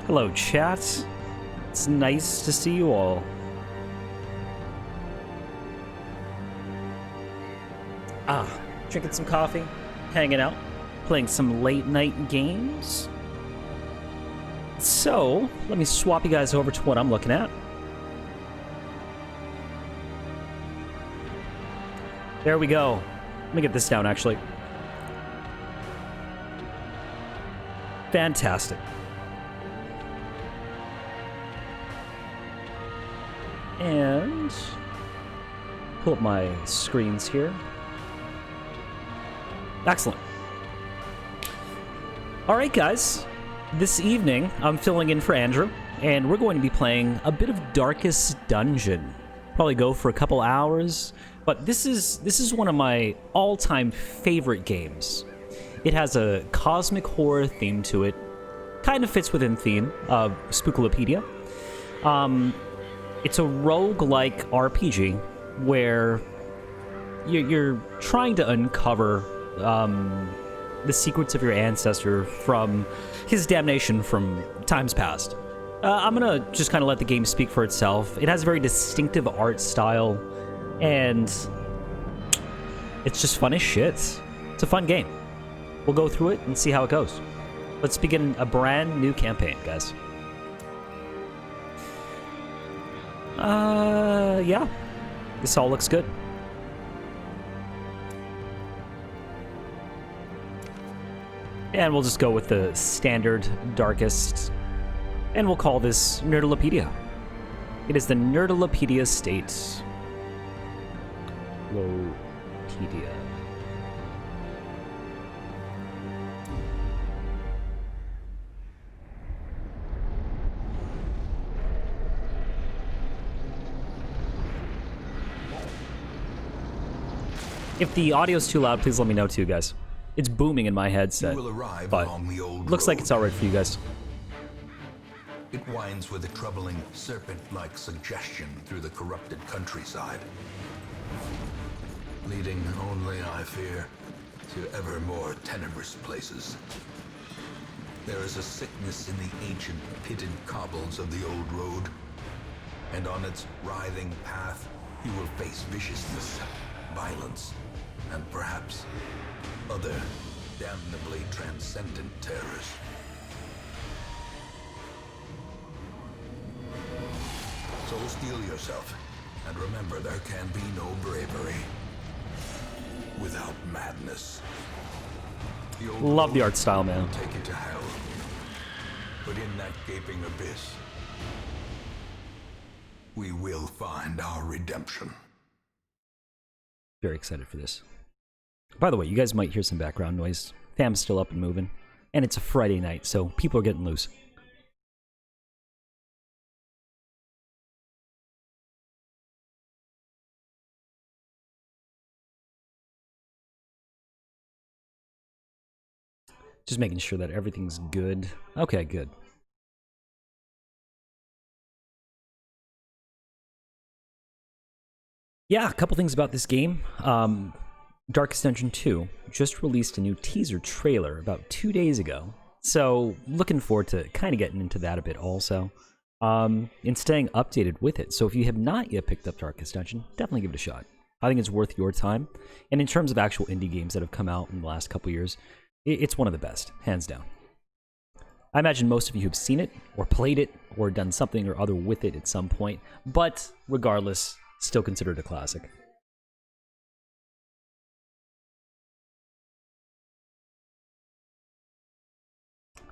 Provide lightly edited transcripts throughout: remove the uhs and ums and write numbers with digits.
Hello, chat. It's nice to see you all. Drinking some coffee, hanging out, playing some late night games. So, let me swap you guys over to what I'm looking at. There we go. Let me get this down, actually. Fantastic. And pull up my screens here. Excellent. All right, guys. This evening, I'm filling in for Andrew, and we're going to be playing a bit of Darkest Dungeon. Probably go for a couple hours, but this is one of my all-time favorite games. It has a cosmic horror theme to it. Kind of fits within theme of Spookalopedia. It's a roguelike RPG where you're trying to uncover the secrets of your ancestor from his damnation from times past. I'm gonna just kind of let the game speak for itself. It has a very distinctive art style, and it's just fun as shit. It's a fun game. We'll go through it and see how it goes. Let's begin a brand new campaign, guys. Yeah. This all looks good. And we'll just go with the standard Darkest. And we'll call this Nerdalopedia. It is the Nerdalopedia state. Lopedia. If the audio's too loud, please let me know too, guys. It's booming in my headset, but looks like it's alright for you guys. It winds with a troubling serpent-like suggestion through the corrupted countryside, leading only, I fear, to ever more tenebrous places. There is a sickness in the ancient pitted cobbles of the old road, and on its writhing path you will face viciousness, violence, and perhaps other damnably transcendent terrors. So steel yourself, and remember there can be no bravery without madness. Love the art style, man. Will take you to hell, but in that gaping abyss, we will find our redemption. Very excited for this. By the way, you guys might hear some background noise. Fam's still up and moving. And it's a Friday night, so people are getting loose. Just making sure that everything's good. Okay, good. Yeah, a couple things about this game. Darkest Dungeon 2 just released a new teaser trailer about 2 days ago. So, looking forward to kind of getting into that a bit also. And staying updated with it. So if you have not yet picked up Darkest Dungeon, definitely give it a shot. I think it's worth your time. And in terms of actual indie games that have come out in the last couple years, it's one of the best, hands down. I imagine most of you have seen it, or played it, or done something or other with it at some point. But regardless, still considered a classic.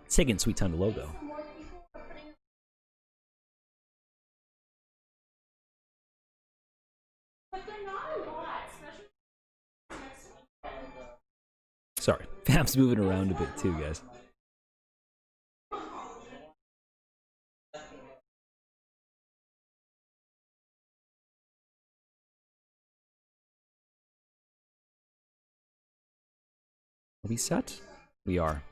It's taking sweet time to load, though. Sorry, Fam's moving around a bit too, guys. Are we set? We are.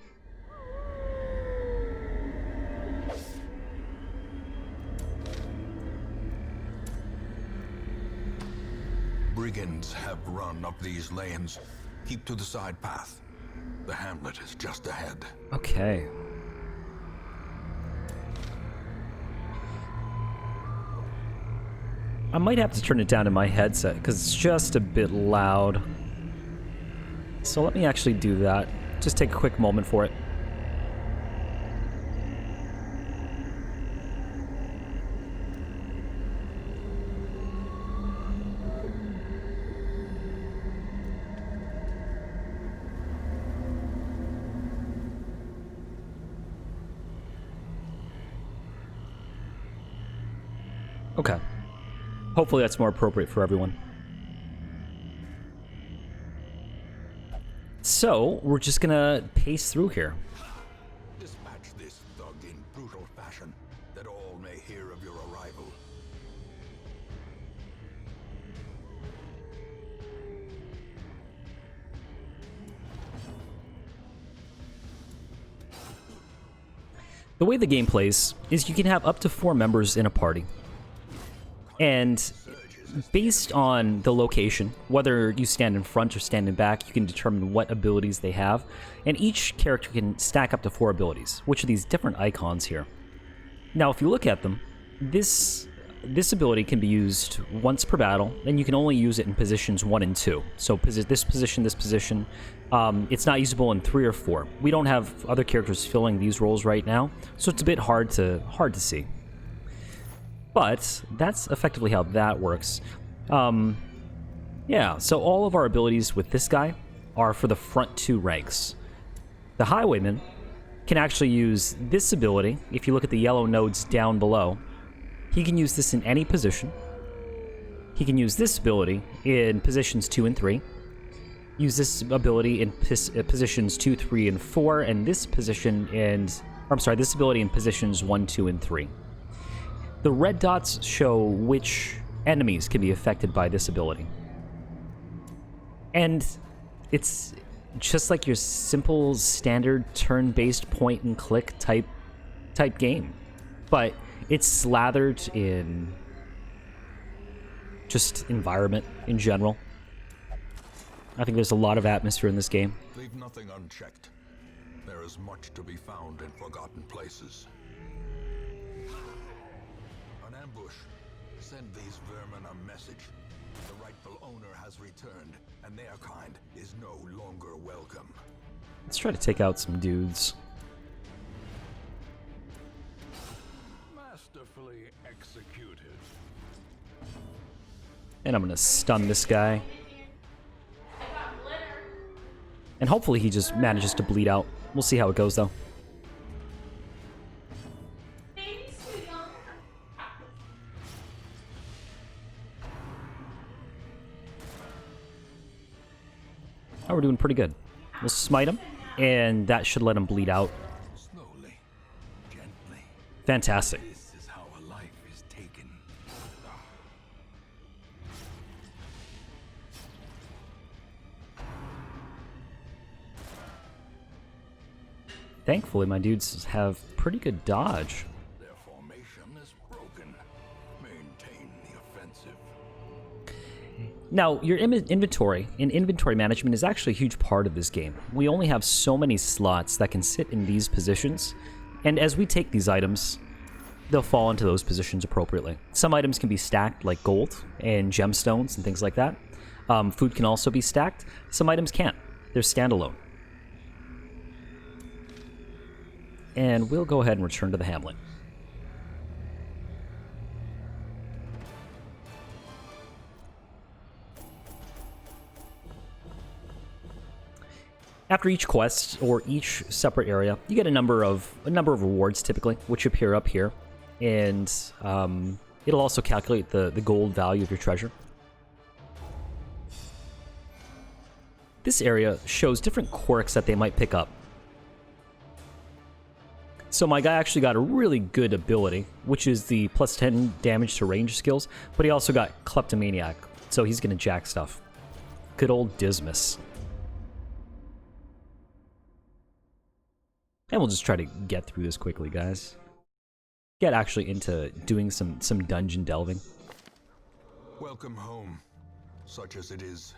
Brigands have run up these lanes. Keep to the side path. The hamlet is just ahead. Okay. I might have to turn it down in my headset because it's just a bit loud. So let me actually do that. Just take a quick moment for it. Okay. Hopefully that's more appropriate for everyone. So, we're just gonna pace through here. Dispatch this thug in brutal fashion, that all may hear of your arrival. The way the game plays is you can have up to 4 members in a party. And based on the location, whether you stand in front or stand in back, you can determine what abilities they have. And each character can stack up to 4 abilities, which are these different icons here. Now, if you look at them, this ability can be used once per battle, and you can only use it in positions 1 and 2. So this position, it's not usable in 3 or 4. We don't have other characters filling these roles right now, so it's a bit hard to see. But that's effectively how that works. Yeah, so all of our abilities with this guy are for the front 2 ranks. The Highwayman can actually use this ability. If you look at the yellow nodes down below, he can use this in any position. He can use this ability in positions 2 and 3. Use this ability in positions 2, 3, and 4, and this ability in positions 1, 2, and 3. The red dots show which enemies can be affected by this ability. And it's just like your simple, standard, turn-based point-and-click type game. But it's slathered in just environment in general. I think there's a lot of atmosphere in this game. Leave nothing unchecked. There is much to be found in forgotten places. An ambush. Send these vermin a message. The rightful owner has returned, and their kind is no longer welcome. Let's try to take out some dudes. Masterfully executed. And I'm gonna stun this guy. And hopefully he just manages to bleed out. We'll see how it goes, though. Oh, we're doing pretty good. We'll smite him, and that should let him bleed out. Slowly, gently. Fantastic. This is how a life is taken. Thankfully, my dudes have pretty good dodge. Their formation is broken. Maintain the offensive. Now, your inventory and inventory management is actually a huge part of this game. We only have so many slots that can sit in these positions, and as we take these items, they'll fall into those positions appropriately. Some items can be stacked, like gold and gemstones and things like that. Food can also be stacked. Some items can't. They're standalone. And we'll go ahead and return to the hamlet. After each quest or each separate area, you get a number of rewards typically, which appear up here, and it'll also calculate the gold value of your treasure. This area shows different quirks that they might pick up. So my guy actually got a really good ability, which is the plus 10 damage to range skills, but he also got Kleptomaniac, so he's gonna jack stuff. Good old Dismas. And we'll just try to get through this quickly, guys. Get actually into doing some dungeon delving. Welcome home, such as it is.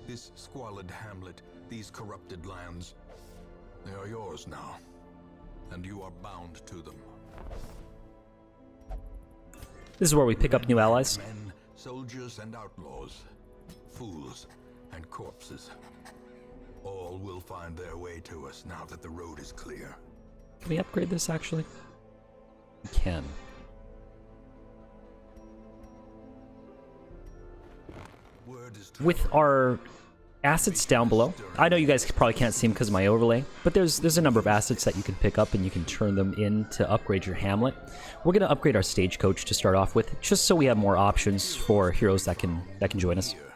This squalid hamlet, these corrupted lands, they are yours now, and you are bound to them. This is where we pick up new allies. Men, soldiers and outlaws, fools and corpses. All will find their way to us now that the road is clear. Can we upgrade this, actually? We can. Word is With our assets down below, I know you guys probably can't see them because of my overlay, but there's a number of assets that you can pick up and you can turn them in to upgrade your hamlet. We're going to upgrade our stagecoach to start off with, just so we have more options for heroes that can join us. here,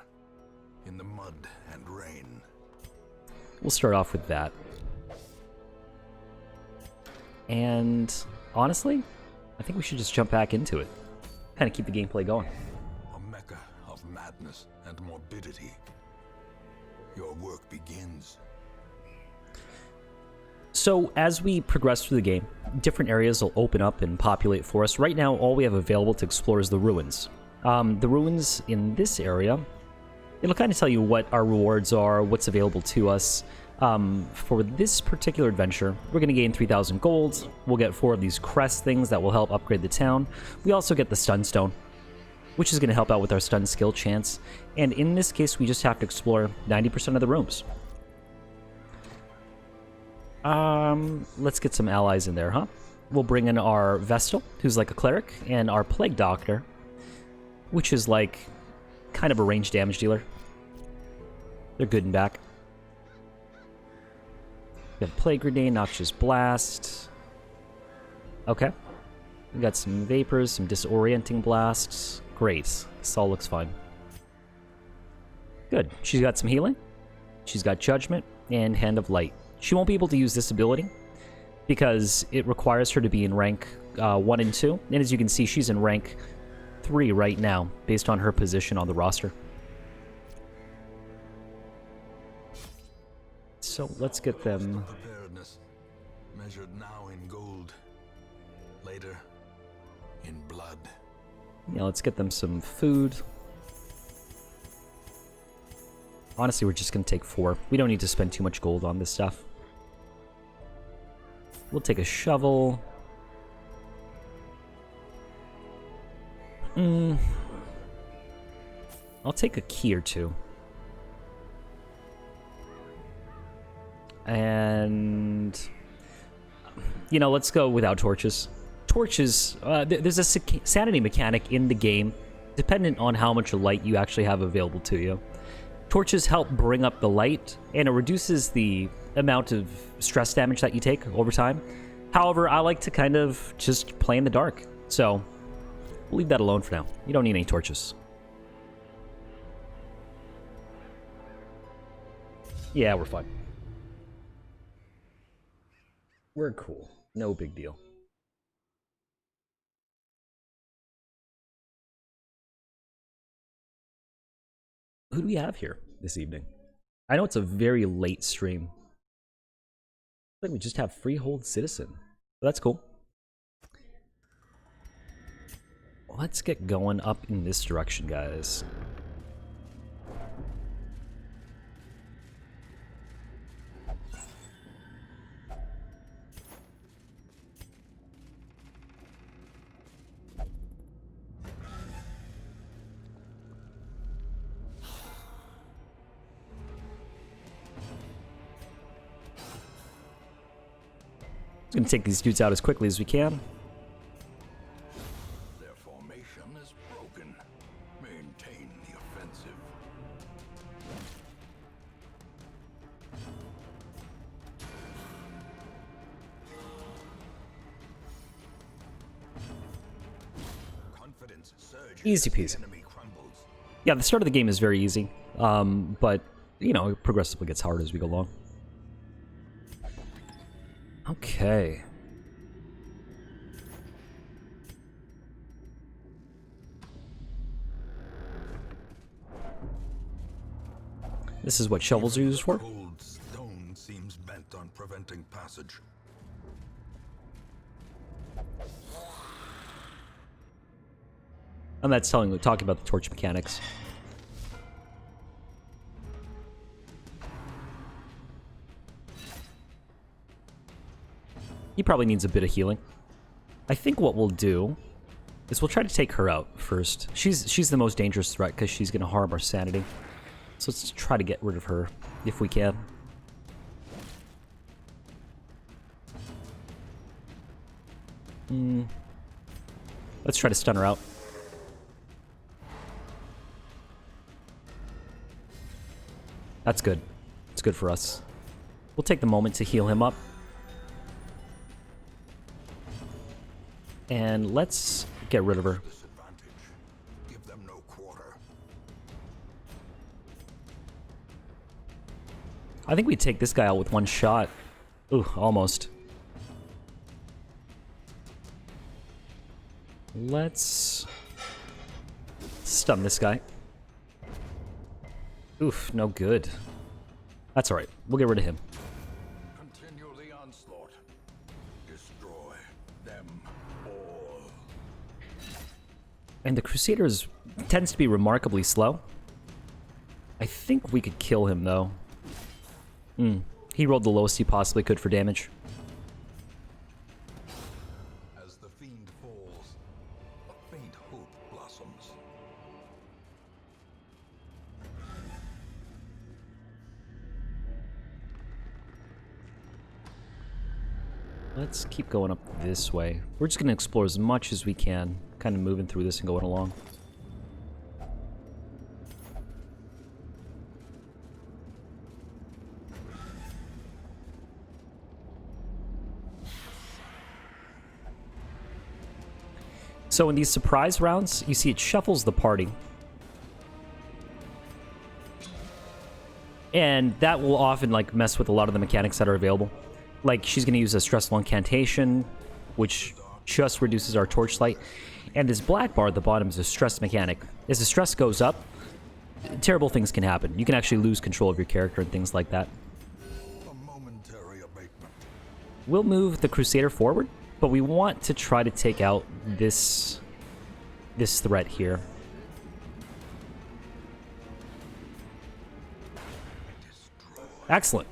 in the mud and rain. We'll start off with that. And honestly, I think we should just jump back into it. Kind of keep the gameplay going. A mecca of madness and morbidity. Your work begins. So as we progress through the game, different areas will open up and populate for us. Right now, all we have available to explore is the ruins. The ruins in this area, it'll kind of tell you what our rewards are, what's available to us. For this particular adventure, we're going to gain 3,000 gold. We'll get 4 of these crest things that will help upgrade the town. We also get the stun stone, which is going to help out with our stun skill chance. And in this case, we just have to explore 90% of the rooms. Let's get some allies in there, huh? We'll bring in our Vestal, who's like a cleric, and our Plague Doctor, which is like kind of a range damage dealer. They're good and back. We have Plague Grenade, Noxious Blast. Okay. We got some Vapors, some Disorienting Blasts. Great. This all looks fine. Good. She's got some healing. She's got Judgment and Hand of Light. She won't be able to use this ability because it requires her to be in rank 1 and 2. And as you can see, she's in rank 3 right now, based on her position on the roster. So let's get them. Preparedness, measured now in gold, later in blood. Yeah, let's get them some food. Honestly, we're just going to take 4. We don't need to spend too much gold on this stuff. We'll take a shovel. I'll take a key or 2. And, you know, let's go without torches. Torches, there's a sanity mechanic in the game, dependent on how much light you actually have available to you. Torches help bring up the light, and it reduces the amount of stress damage that you take over time. However, I like to kind of just play in the dark, so we'll leave that alone for now. You don't need any torches. Yeah, we're fine. We're cool. No big deal. Who do we have here this evening? I know it's a very late stream. I think we just have Freehold Citizen. But that's cool. Let's get going up in this direction, guys. Gonna take these dudes out as quickly as we can. Their formation is broken. Maintain the offensive. Confidence surges. Easy peasy. The enemy crumbles. Yeah, the start of the game is very easy, but, you know, it progressively gets harder as we go along. Okay. This is what shovels are used for? Cold stone seems bent on preventing passage. And that's talking about the torch mechanics. He probably needs a bit of healing. I think what we'll do is we'll try to take her out first. She's the most dangerous threat because she's going to harm our sanity. So let's try to get rid of her if we can. Let's try to stun her out. That's good. It's good for us. We'll take the moment to heal him up. And let's get rid of her. Give them no quarter. I think we take this guy out with one shot. Ooh, almost. Let's stun this guy. Oof, no good. That's alright. We'll get rid of him. Continue the onslaught. Destroy them all. And the Crusaders tends to be remarkably slow. I think we could kill him, though. He rolled the lowest he possibly could for damage. As the fiend falls, a faint hope blossoms. Let's keep going up this way. We're just going to explore as much as we can, kind of moving through this and going along. So in these surprise rounds, you see it shuffles the party. And that will often like mess with a lot of the mechanics that are available. Like she's going to use a stressful incantation, which just reduces our torchlight. And this black bar at the bottom is a stress mechanic. As the stress goes up, terrible things can happen. You can actually lose control of your character and things like that. A momentary abatement. We'll move the Crusader forward, but we want to try to take out this threat here. Excellent.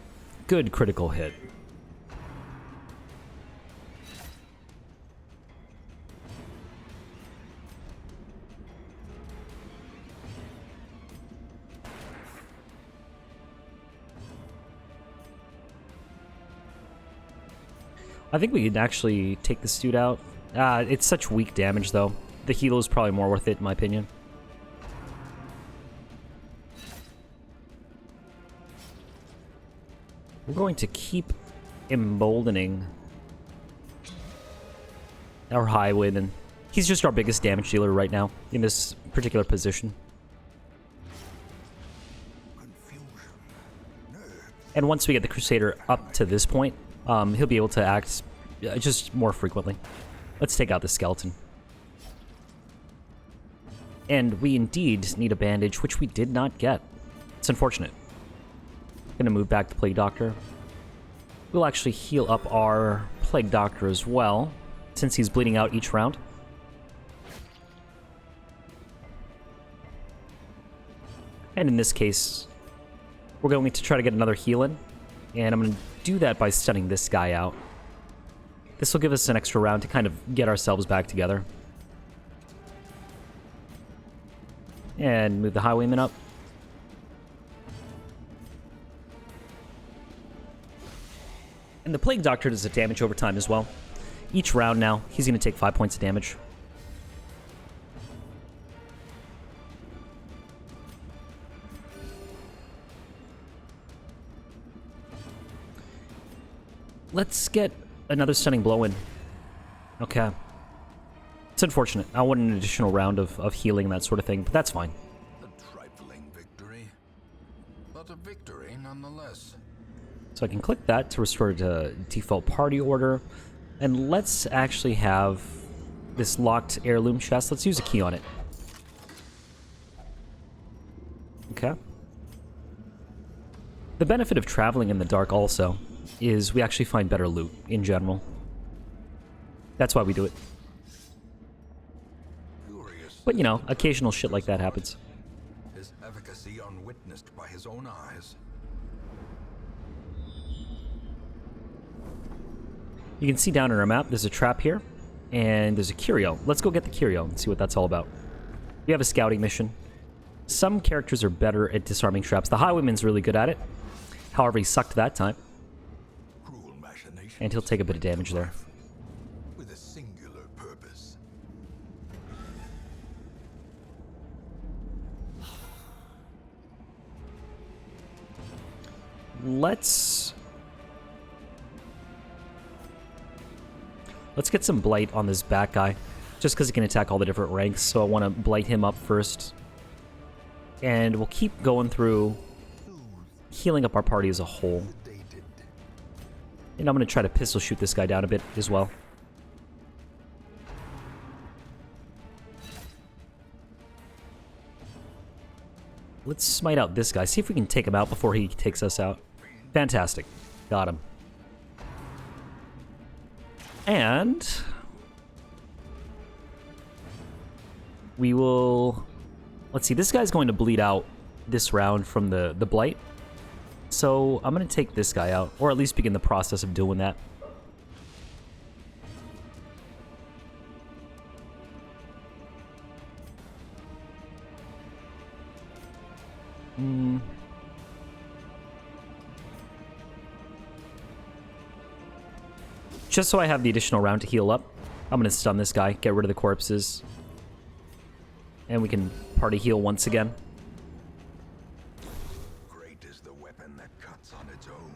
Good critical hit. I think we could actually take this dude out. It's such weak damage, though. The heal is probably more worth it, in my opinion. We're going to keep emboldening our Highwayman. He's just our biggest damage dealer right now in this particular position. And once we get the Crusader up to this point, he'll be able to act just more frequently. Let's take out the skeleton. And we indeed need a bandage, which we did not get. It's unfortunate. Gonna move back to Plague Doctor. We'll actually heal up our Plague Doctor as well, since he's bleeding out each round. And in this case, we're going to try to get another heal in. And I'm going to do that by stunning this guy out. This will give us an extra round to kind of get ourselves back together. And move the Highwayman up. And the Plague Doctor does a damage over time as well. Each round now, he's going to take 5 points of damage. Let's get another stunning blow in. Okay. It's unfortunate. I want an additional round of healing and that sort of thing, but that's fine. A trifling victory, but a victory nonetheless. So I can click that to restore to default party order. And let's actually have this locked heirloom chest. Let's use a key on it. Okay. The benefit of traveling in the dark also is we actually find better loot in general. That's why we do it. But you know, occasional shit like that happens. His efficacy unwitnessed by his own eyes. You can see down on our map, there's a trap here. And there's a curio. Let's go get the curio and see what that's all about. We have a scouting mission. Some characters are better at disarming traps. The Highwayman's really good at it. However, he sucked that time. Cruel machinations And he'll take a bit of damage there. with a singular purpose. Let's get some blight on this back guy, just because he can attack all the different ranks, so I want to blight him up first. And we'll keep going through healing up our party as a whole. Dated. And I'm going to try to pistol shoot this guy down a bit as well. Let's smite out this guy, see if we can take him out before he takes us out. Fantastic. Got him. And we will... Let's see, this guy's going to bleed out this round from the blight. So I'm going to take this guy out, or at least begin the process of doing that. Just so I have the additional round to heal up, I'm going to stun this guy, get rid of the corpses. And we can party heal once again. Great is the weapon that cuts on its own.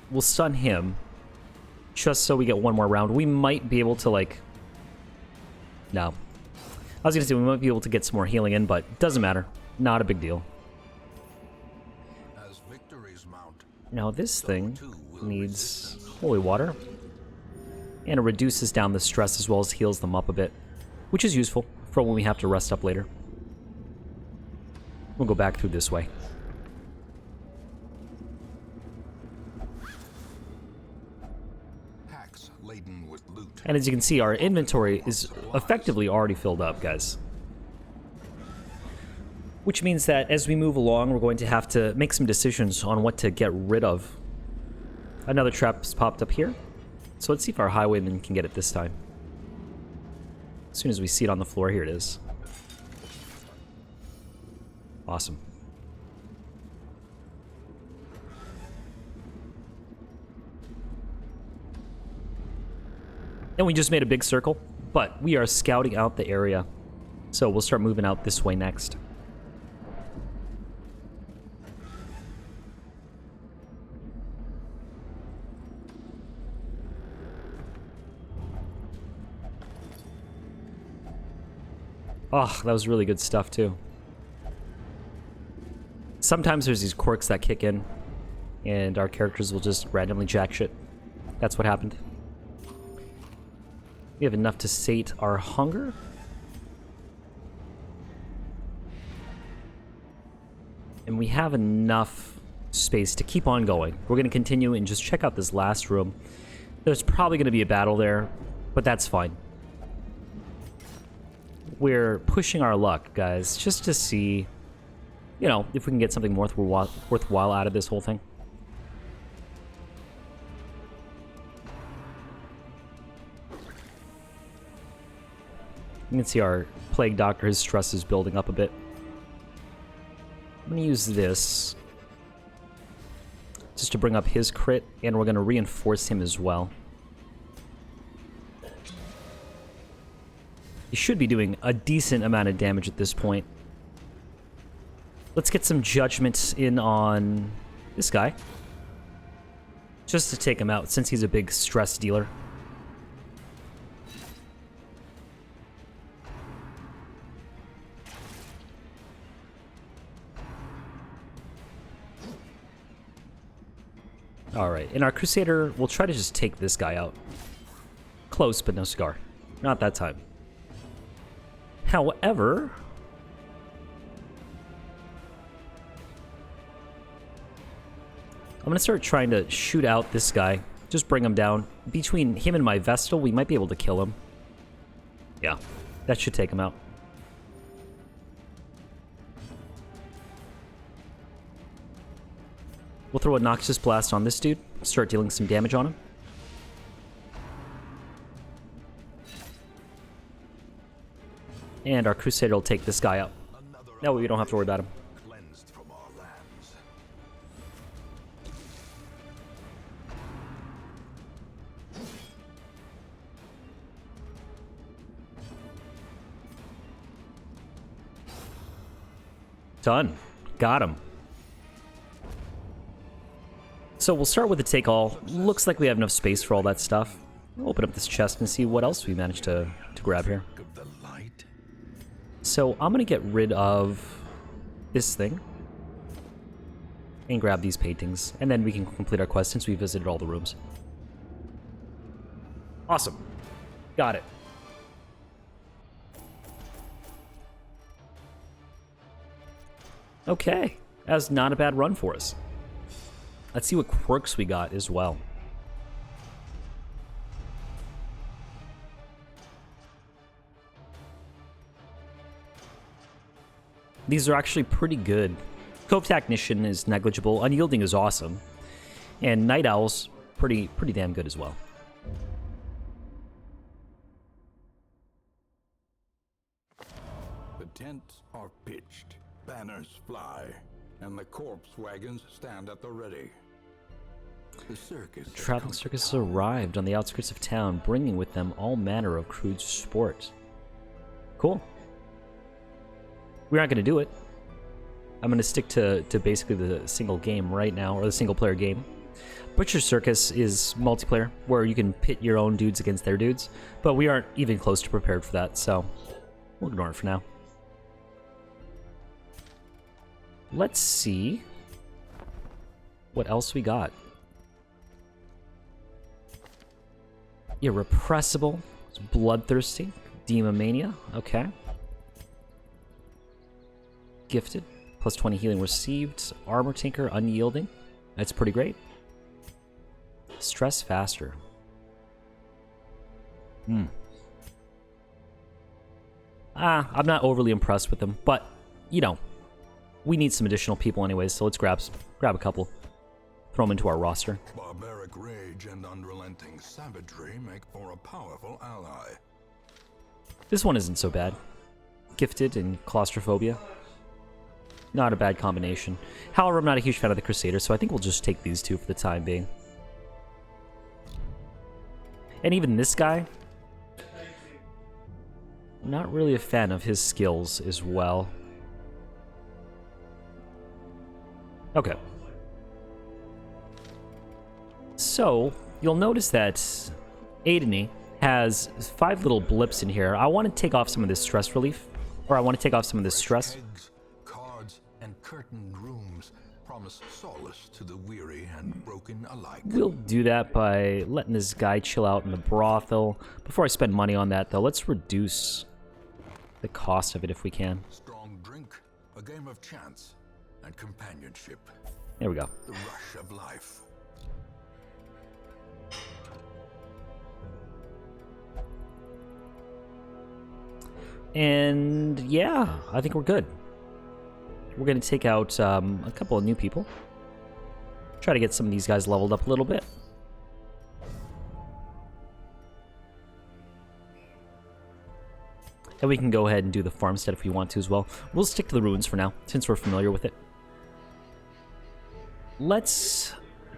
We'll stun him, just so we get one more round. We might be able to, like... No. I was going to say, we might be able to get some more healing in, but doesn't matter. Not a big deal. As victories mount, Now this thing needs holy water. And it reduces down the stress as well as heals them up a bit, which is useful for when we have to rest up later. We'll go back through this way. packs laden with loot. And as you can see, our inventory is effectively already filled up, guys. Which means that as we move along, we're going to have to make some decisions on what to get rid of. Another trap's popped up here. So let's see if our highwayman can get it this time. As soon as we see it on the floor, here it is. Awesome. And we just made a big circle, but we are scouting out the area. So we'll start moving out this way next. Oh, that was really good stuff, too. Sometimes there's these quirks that kick in, and our characters will just randomly jack shit. That's what happened. We have enough to sate our hunger. And we have enough space to keep on going. We're going to continue and just check out this last room. There's probably going to be a battle there, but that's fine. We're pushing our luck, guys, just to see, you know, if we can get something worthwhile out of this whole thing. You can see our Plague Doctor, his stress is building up a bit. I'm going to use this just to bring up his crit, and we're going to reinforce him as well. He should be doing a decent amount of damage at this point. Let's get some judgments in on this guy, just to take him out, since he's a big stress dealer. Alright, and our Crusader, we'll try to just take this guy out. Close, but no cigar. Not that time. However, I'm going to start trying to shoot out this guy. Just bring him down. Between him and my Vestal, we might be able to kill him. Yeah, that should take him out. We'll throw a Noxious Blast on this dude, start dealing some damage on him. And our Crusader will take this guy up. That way we don't have to worry about him. Cleansed from our lands. Done. Got him. So we'll start with the take all. Looks like we have enough space for all that stuff. We'll open up this chest and see what else we managed to grab here. Of the light. So I'm going to get rid of this thing. And grab these paintings. And then we can complete our quest since we visited all the rooms. Awesome. Got it. Okay. That's not a bad run for us. Let's see what quirks we got as well. These are actually pretty good. Cove Technician is negligible. Unyielding is awesome. And Night Owl's pretty damn good as well. The tents are pitched, banners fly, and the corpse wagons stand at the ready. The circus. Traveling circus has arrived on the outskirts of town, bringing with them all manner of crude sport. Cool. We aren't going to do it. I'm going to stick to basically the single game right now, or the single player game. Butcher Circus is multiplayer, where you can pit your own dudes against their dudes, but we aren't even close to prepared for that, so we'll ignore it for now. Let's see what else we got. Irrepressible, Bloodthirsty, Demomania, okay. Gifted, plus 20 healing received. Armor Tinker, Unyielding, that's pretty great. Stress Faster. I'm not overly impressed with them, but, you know, we need some additional people anyways, so let's grab a couple. Throw them into our roster. Barbaric rage and unrelenting savagery make for a powerful ally. This one isn't so bad. Gifted and Claustrophobia. Not a bad combination. However, I'm not a huge fan of the Crusader, so I think we'll just take these two for the time being. And even this guy, not really a fan of his skills as well. Okay. So, you'll notice that Aideny has 5 little blips in here. I want to take off some of this stress relief, or I want to take off some of this stress. Eggs, cards, and curtained rooms promise solace to the weary and broken alike. We'll do that by letting this guy chill out in the brothel. Before I spend money on that, though, let's reduce the cost of it if we can. Strong drink, a game of chance, and companionship. There we go. The rush of life. And yeah, I think we're good. We're going to take out a couple of new people. Try to get some of these guys leveled up a little bit. And we can go ahead and do the farmstead if we want to as well. We'll stick to the ruins for now, since we're familiar with it. Let's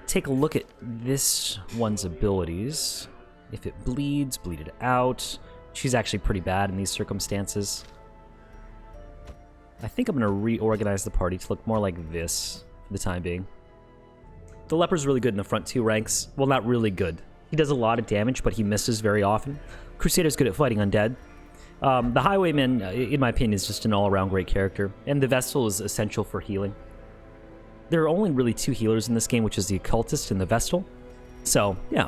take a look at this one's abilities. If it bleeds, bleed it out. She's actually pretty bad in these circumstances. I think I'm going to reorganize the party to look more like this for the time being. The Leper's really good in the front 2 ranks. Well, not really good. He does a lot of damage, but he misses very often. Crusader's good at fighting undead. The Highwayman, in my opinion, is just an all-around great character. And the Vestal is essential for healing. There are only really 2 healers in this game, which is the Occultist and the Vestal. So, yeah.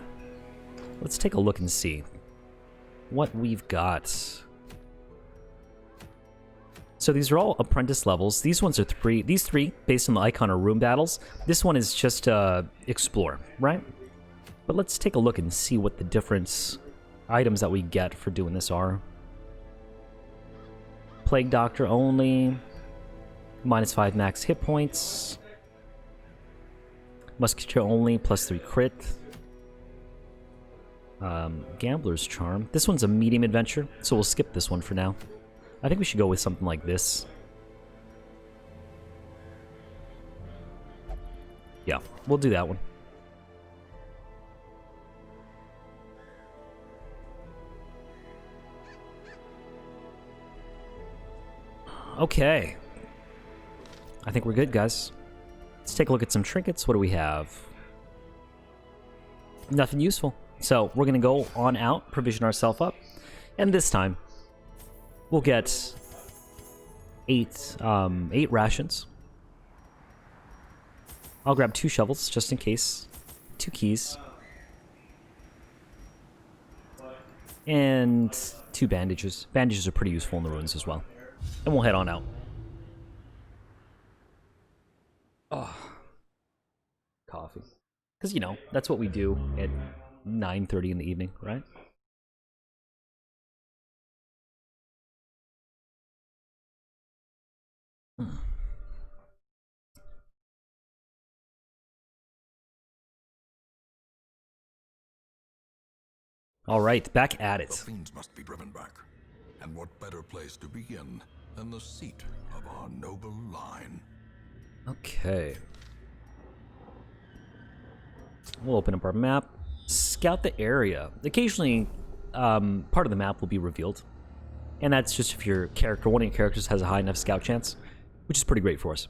Let's take a look and see what we've got. So these are all apprentice levels. These ones are 3. These 3, based on the icon, are room battles. This one is just explore, right? But let's take a look and see what the different items that we get for doing this are. Plague Doctor only. -5 max hit points. Musketeer only, +3 crit. Gambler's Charm. This one's a medium adventure, so we'll skip this one for now. I think we should go with something like this. Yeah, we'll do that one. Okay. I think we're good, guys. Let's take a look at some trinkets. What do we have? Nothing useful. So we're going to go on out, provision ourselves up, and this time we'll get eight rations. I'll grab 2 shovels just in case. 2 keys. And 2 bandages. Bandages are pretty useful in the ruins as well. And we'll head on out. Oh. Coffee. Because, you know, that's what we do at 9:30 in the evening, right? All right, back at it. The fiends must be driven back. And what better place to begin than the seat of our noble line? Okay. We'll open up our map. Scout the area. Occasionally, part of the map will be revealed. And that's just if your character, one of your characters has a high enough scout chance, which is pretty great for us.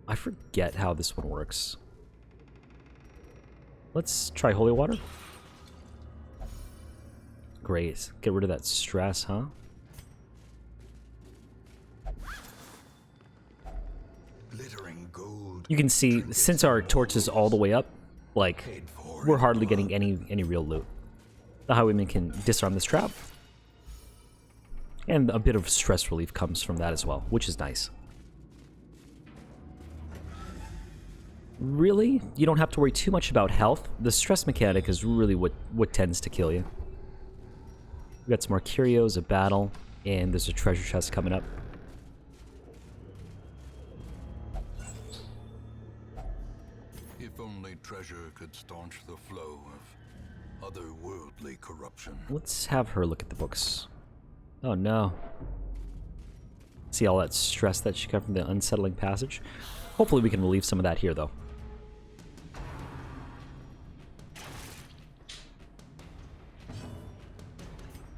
I forget how this one works. Let's try holy water. Great. Get rid of that stress, huh? Glittering gold. You can see, since our torch is all the way up, like, we're hardly getting any real loot. The highwayman can disarm this trap. And a bit of stress relief comes from that as well, which is nice. Really, you don't have to worry too much about health. The stress mechanic is really what tends to kill you. We got some more curios, a battle, and there's a treasure chest coming up. If only treasure could staunch the flow of otherworldly corruption. Let's have her look at the books. Oh no. See all that stress that she got from the unsettling passage? Hopefully we can relieve some of that here, though.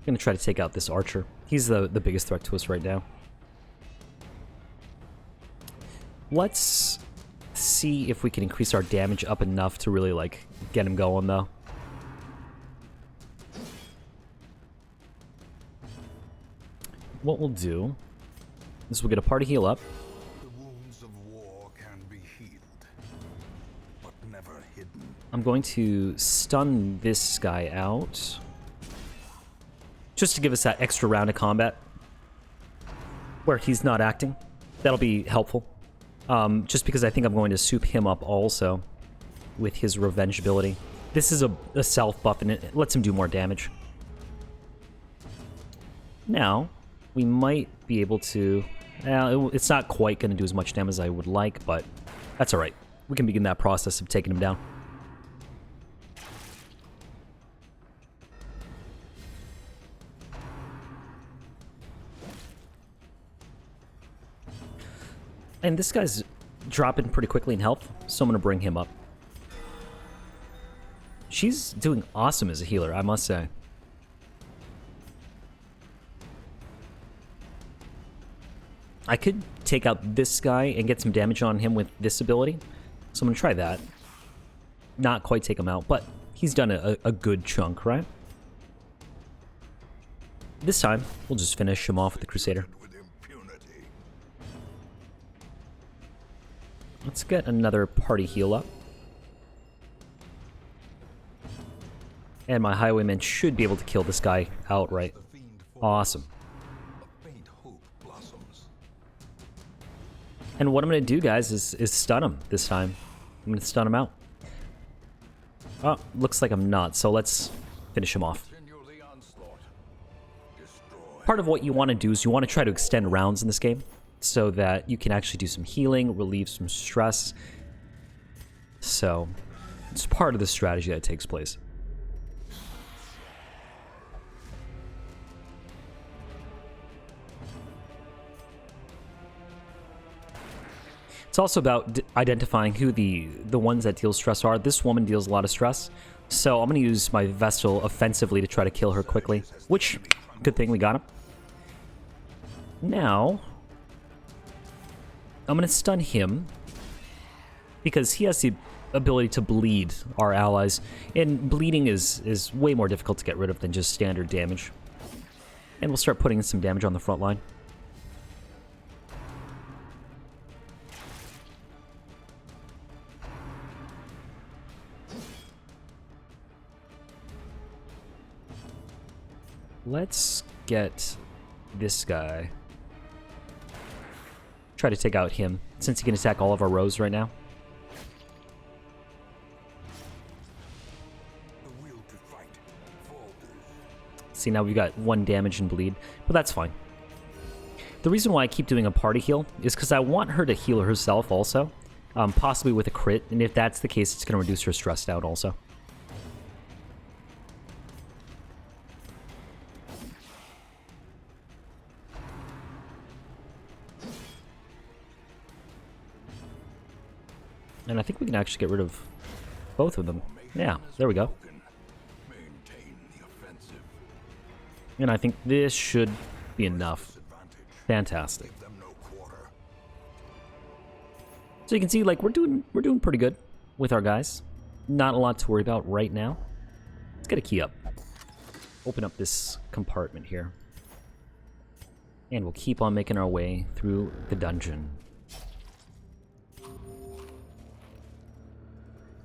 I'm gonna try to take out this archer. He's the biggest threat to us right now. Let's see if we can increase our damage up enough to really, like, get him going, though. What we'll do is we'll get a party heal up. The wounds of war can be healed, but never hidden. I'm going to stun this guy out, just to give us that extra round of combat where he's not acting. That'll be helpful. Just because I think I'm going to soup him up also with his revenge ability. This is a self buff and it lets him do more damage. Now, we might be able to... it's not quite going to do as much damage as I would like, but that's alright. We can begin that process of taking him down. And this guy's dropping pretty quickly in health, so I'm going to bring him up. She's doing awesome as a healer, I must say. I could take out this guy and get some damage on him with this ability, so I'm going to try that. Not quite take him out, but he's done a good chunk, right? This time, we'll just finish him off with the Crusader. Let's get another party heal up. And my highwayman should be able to kill this guy outright. Awesome. And what I'm going to do, guys, is stun him this time. I'm going to stun him out. Oh, looks like I'm not, so let's finish him off. Part of what you want to do is you want to try to extend rounds in this game, so that you can actually do some healing, relieve some stress, So, it's part of the strategy that takes place. It's also about identifying who the ones that deal stress are. This woman deals a lot of stress, so I'm going to use my Vestal offensively to try to kill her quickly, which, good thing we got him. Now, I'm going to stun him, because he has the ability to bleed our allies, and bleeding is way more difficult to get rid of than just standard damage. And we'll start putting some damage on the front line. Let's get this guy. Try to take out him, since he can attack all of our rows right now. See, now we've got 1 damage and bleed, but that's fine. The reason why I keep doing a party heal is because I want her to heal herself also, possibly with a crit, and if that's the case, it's going to reduce her stressed out also. And I think we can actually get rid of both of them. Yeah, there we go. And I think this should be enough. Fantastic. So you can see, like, we're doing pretty good with our guys. Not a lot to worry about right now. Let's get a key up. Open up this compartment here. And we'll keep on making our way through the dungeon.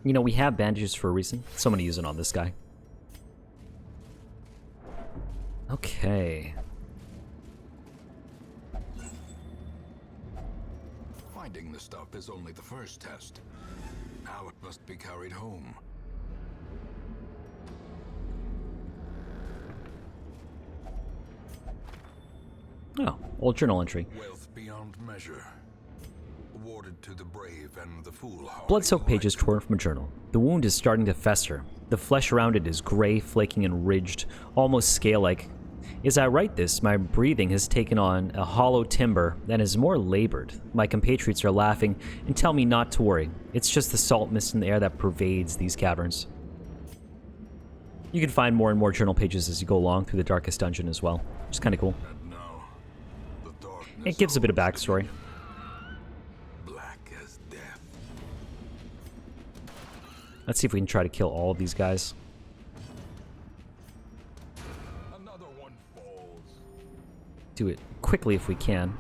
You know, we have bandages for a reason, so I'm going to use it on this guy. Okay. Finding the stuff is only the first test. Now it must be carried home. Oh, old journal entry. Wealth beyond measure. Awarded to the brave and the foolhardy. Blood-soaked pages torn from a journal. The wound is starting to fester. The flesh around it is gray, flaking, and ridged, almost scale-like. As I write this, my breathing has taken on a hollow timbre and is more labored. My compatriots are laughing and tell me not to worry. It's just the salt mist in the air that pervades these caverns. You can find more and more journal pages as you go along through the darkest dungeon as well, which is kind of cool. And now, the darkness It gives a bit of backstory. black as death. Let's see if we can try to kill all of these guys. Another one falls. Do it quickly if we can.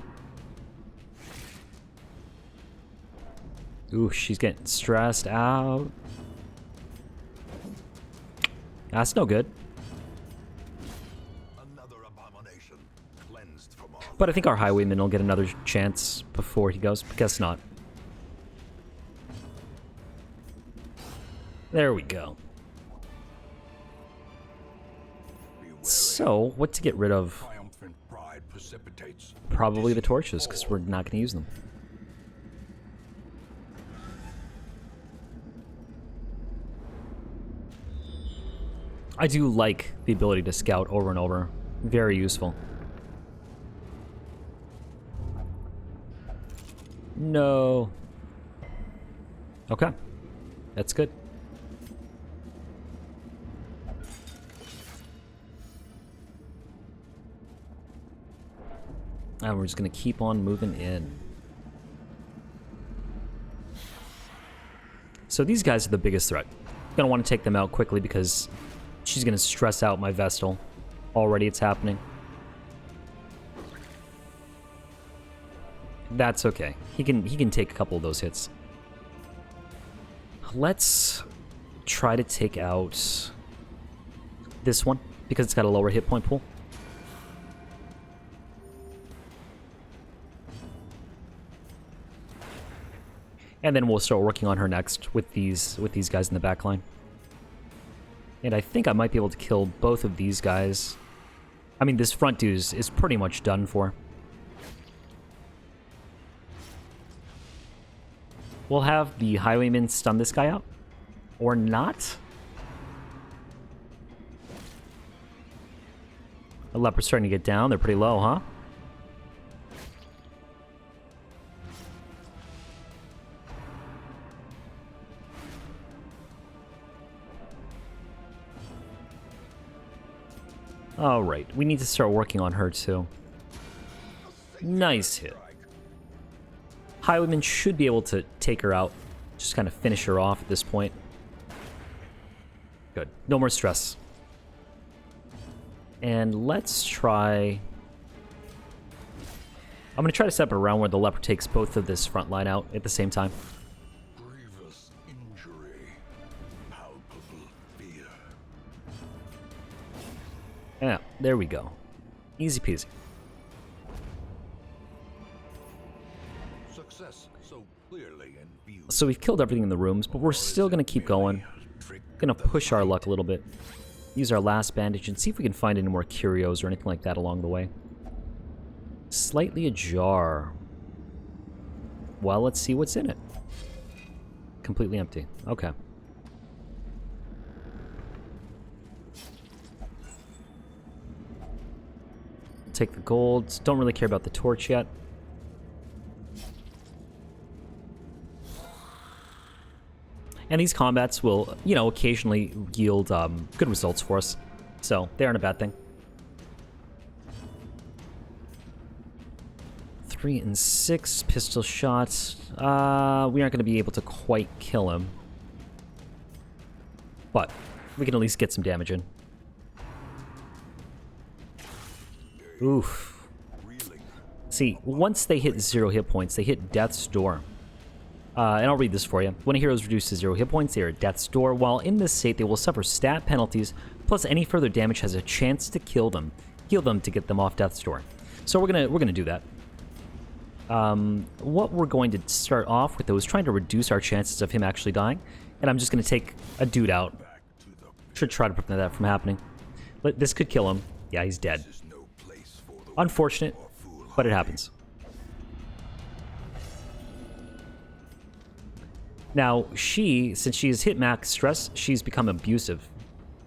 Ooh, she's getting stressed out. That's no good. Another abomination cleansed from all. But I think our highwayman will get another chance before he goes. Guess not. There we go. So, what to get rid of? Triumphant pride precipitates. Probably the torches, because we're not going to use them. I do like the ability to scout over and over. Very useful. No. Okay. That's good. And we're just going to keep on moving in. So these guys are the biggest threat. Gonna want to take them out quickly because she's gonna stress out my Vestal. Already it's happening. That's okay. He can take a couple of those hits. Let's try to take out this one because it's got a lower hit point pool. And then we'll start working on her next with these guys in the back line. And I think I might be able to kill both of these guys. I mean, this front dude is pretty much done for. We'll have the Highwayman stun this guy out. Or not. The leper's starting to get down. They're pretty low, huh? Alright, we need to start working on her too. Nice hit. Highwayman should be able to take her out. Just kind of finish her off at this point. Good. No more stress. And let's try... I'm going to try to set up a round where the leper takes both of this front line out at the same time. Grievous injury, palpable fear. Yeah, there we go. Easy peasy. Success so clearly in view. So we've killed everything in the rooms, but we're still going to keep going. Going to push our luck a little bit. Use our last bandage and see if we can find any more curios or anything like that along the way. Slightly ajar. Well, let's see what's in it. Completely empty. Okay. Take the gold. Don't really care about the torch yet. And these combats will, you know, occasionally yield good results for us. So, they aren't a bad thing. 3 and 6 pistol shots. We aren't going to be able to quite kill him. But we can at least get some damage in. Oof. See, once they hit 0 hit points, they hit Death's Door. And I'll read this for you. When a hero is reduced to 0 hit points, they are at Death's Door. While in this state, they will suffer stat penalties, plus any further damage has a chance to kill them. Heal them to get them off Death's Door. So we're gonna do that. What we're going to start off with, though, is trying to reduce our chances of him actually dying. And I'm just gonna take a dude out. Should try to prevent that from happening. But this could kill him. Yeah, he's dead. Unfortunate, but it happens. Now, since she has hit max stress, she's become abusive.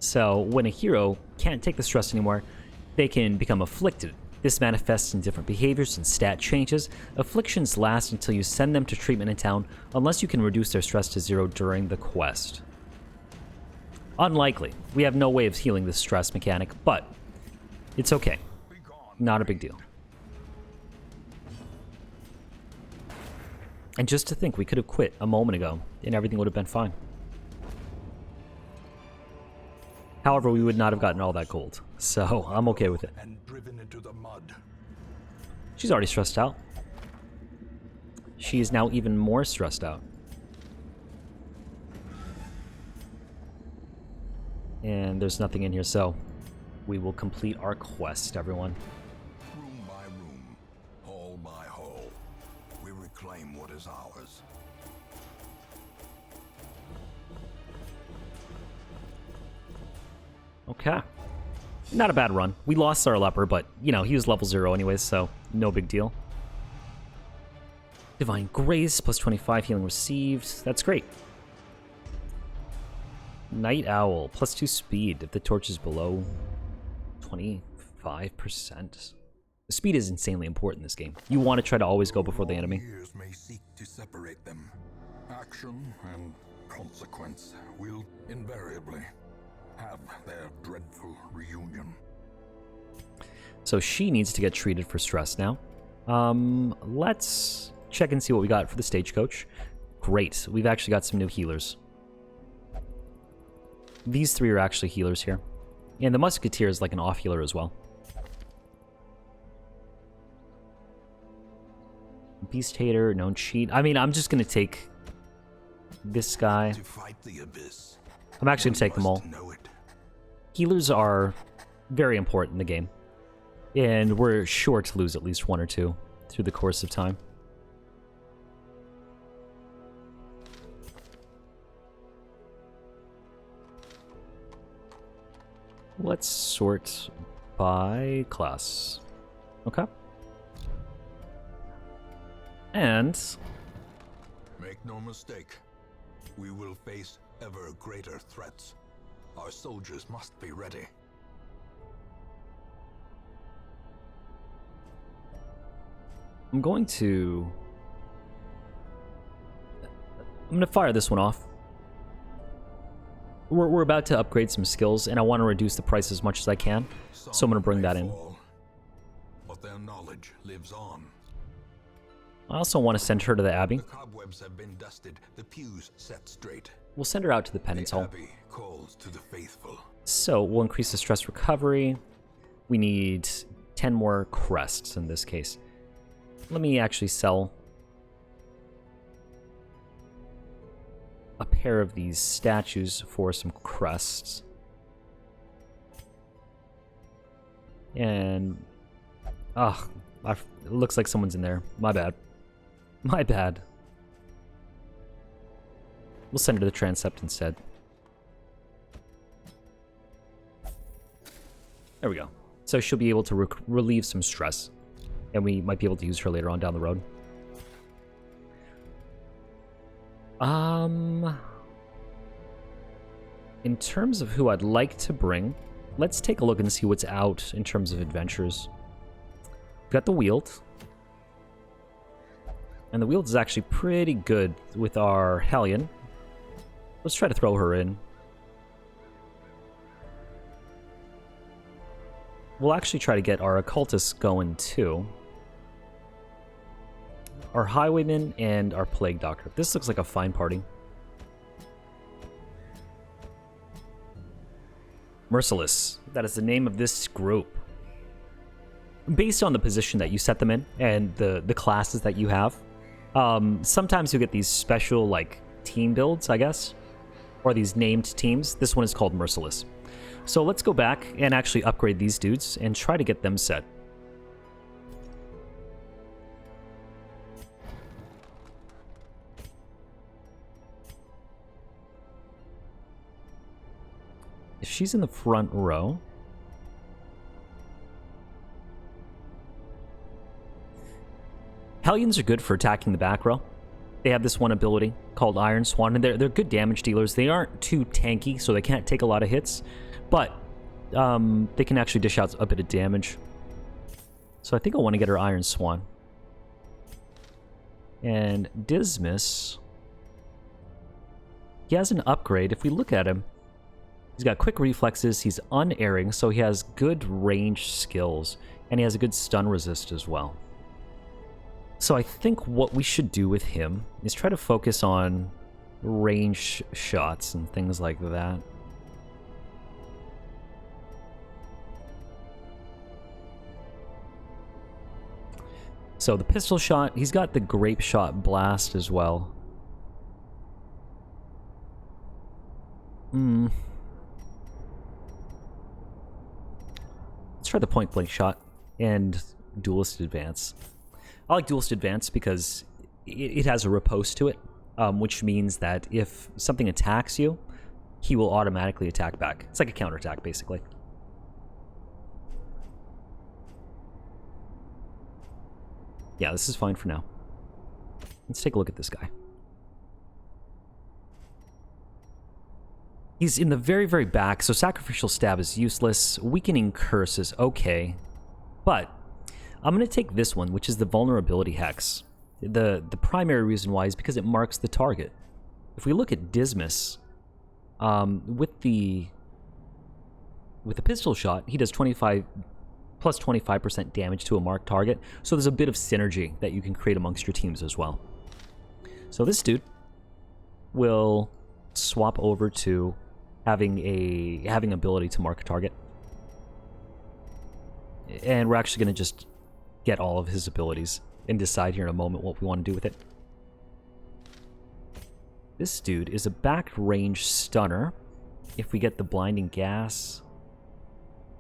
So, when a hero can't take the stress anymore, they can become afflicted. This manifests in different behaviors and stat changes. Afflictions last until you send them to treatment in town, unless you can reduce their stress to 0 during the quest. Unlikely. We have no way of healing this stress mechanic, but it's okay. Not a big deal. And just to think, we could have quit a moment ago, and everything would have been fine. However, we would not have gotten all that gold, so I'm okay with it. And driven into the mud. She's already stressed out. She is now even more stressed out. And there's nothing in here, so we will complete our quest, everyone. Room by room, hall by hall, we reclaim what is ours. Okay. Not a bad run. We lost our leper, but, you know, he was level 0 anyways, so no big deal. Divine Grace, plus 25 healing received. That's great. Night Owl, plus 2 speed if the torch is below 25%. The speed is insanely important in this game. You want to try to always go before the enemy. Years may seek to separate them. Action and consequence will invariably have their dreadful reunion. So she needs to get treated for stress now. Let's check and see what we got for the stagecoach. Great, we've actually got some new healers. These 3 are actually healers here. And the Musketeer is like an off healer as well. Beast Hater, known cheat. I mean, I'm just going to take this guy. To fight the abyss, I'm actually going to take them all. know it. Healers are very important in the game. And we're sure to lose at least 1 or 2 through the course of time. Let's sort by class. Okay. And Make no mistake, we will face ever greater threats. Our soldiers must be ready. I'm going to fire this one off. We're about to upgrade some skills, and I want to reduce the price as much as I can, so I'm going to bring that in. But their knowledge lives on. I also want to send her to the Abbey. The cobwebs have been dusted, the pews set straight. We'll send her out to the Penance The Hall. Abbey calls to the faithful. So we'll increase the stress recovery. We need 10 more crests in this case. Let me actually sell a pair of these statues for some crests. And it looks like someone's in there. My bad. My bad. We'll send her to the transept instead. There we go. So she'll be able to relieve some stress. And we might be able to use her later on down the road. In terms of who I'd like to bring, let's take a look and see what's out in terms of adventures. We've got the Weald. And the Weald is actually pretty good with our Hellion. Let's try to throw her in. We'll actually try to get our Occultists going too. Our Highwayman and our Plague Doctor. This looks like a fine party. Merciless. That is the name of this group. Based on the position that you set them in and the classes that you have, sometimes you'll get these special like team builds, I guess, or these named teams. This one is called Merciless. So let's go back and actually upgrade these dudes and try to get them set. If she's in the front row, Hellions are good for attacking the back row. They have this one ability called Iron Swan, and they're good damage dealers. They aren't too tanky, so they can't take a lot of hits, but they can actually dish out a bit of damage. So I think I want to get her Iron Swan. And Dismas, he has an upgrade. If we look at him, he's got quick reflexes, he's unerring, so he has good range skills, and he has a good stun resist as well. So I think what we should do with him is try to focus on range shots and things like that. So the pistol shot, he's got the grape shot blast as well. Let's try the point blank shot and duelist advance. I like duelist advance because it has a riposte to it, which means that if something attacks you, he will automatically attack back. It's like a counterattack, basically. Yeah, this is fine for now. Let's take a look at this guy. He's in the very, very back, so Sacrificial Stab is useless. Weakening Curse is okay. But I'm going to take this one, which is the Vulnerability Hex. The primary reason why is because it marks the target. If we look at Dismas, with the pistol shot, he does 25% damage to a marked target. So there's a bit of synergy that you can create amongst your teams as well. So this dude will swap over to having ability to mark a target. And we're actually going to just get all of his abilities and decide here in a moment what we want to do with it. This dude is a back range stunner. If we get the blinding gas,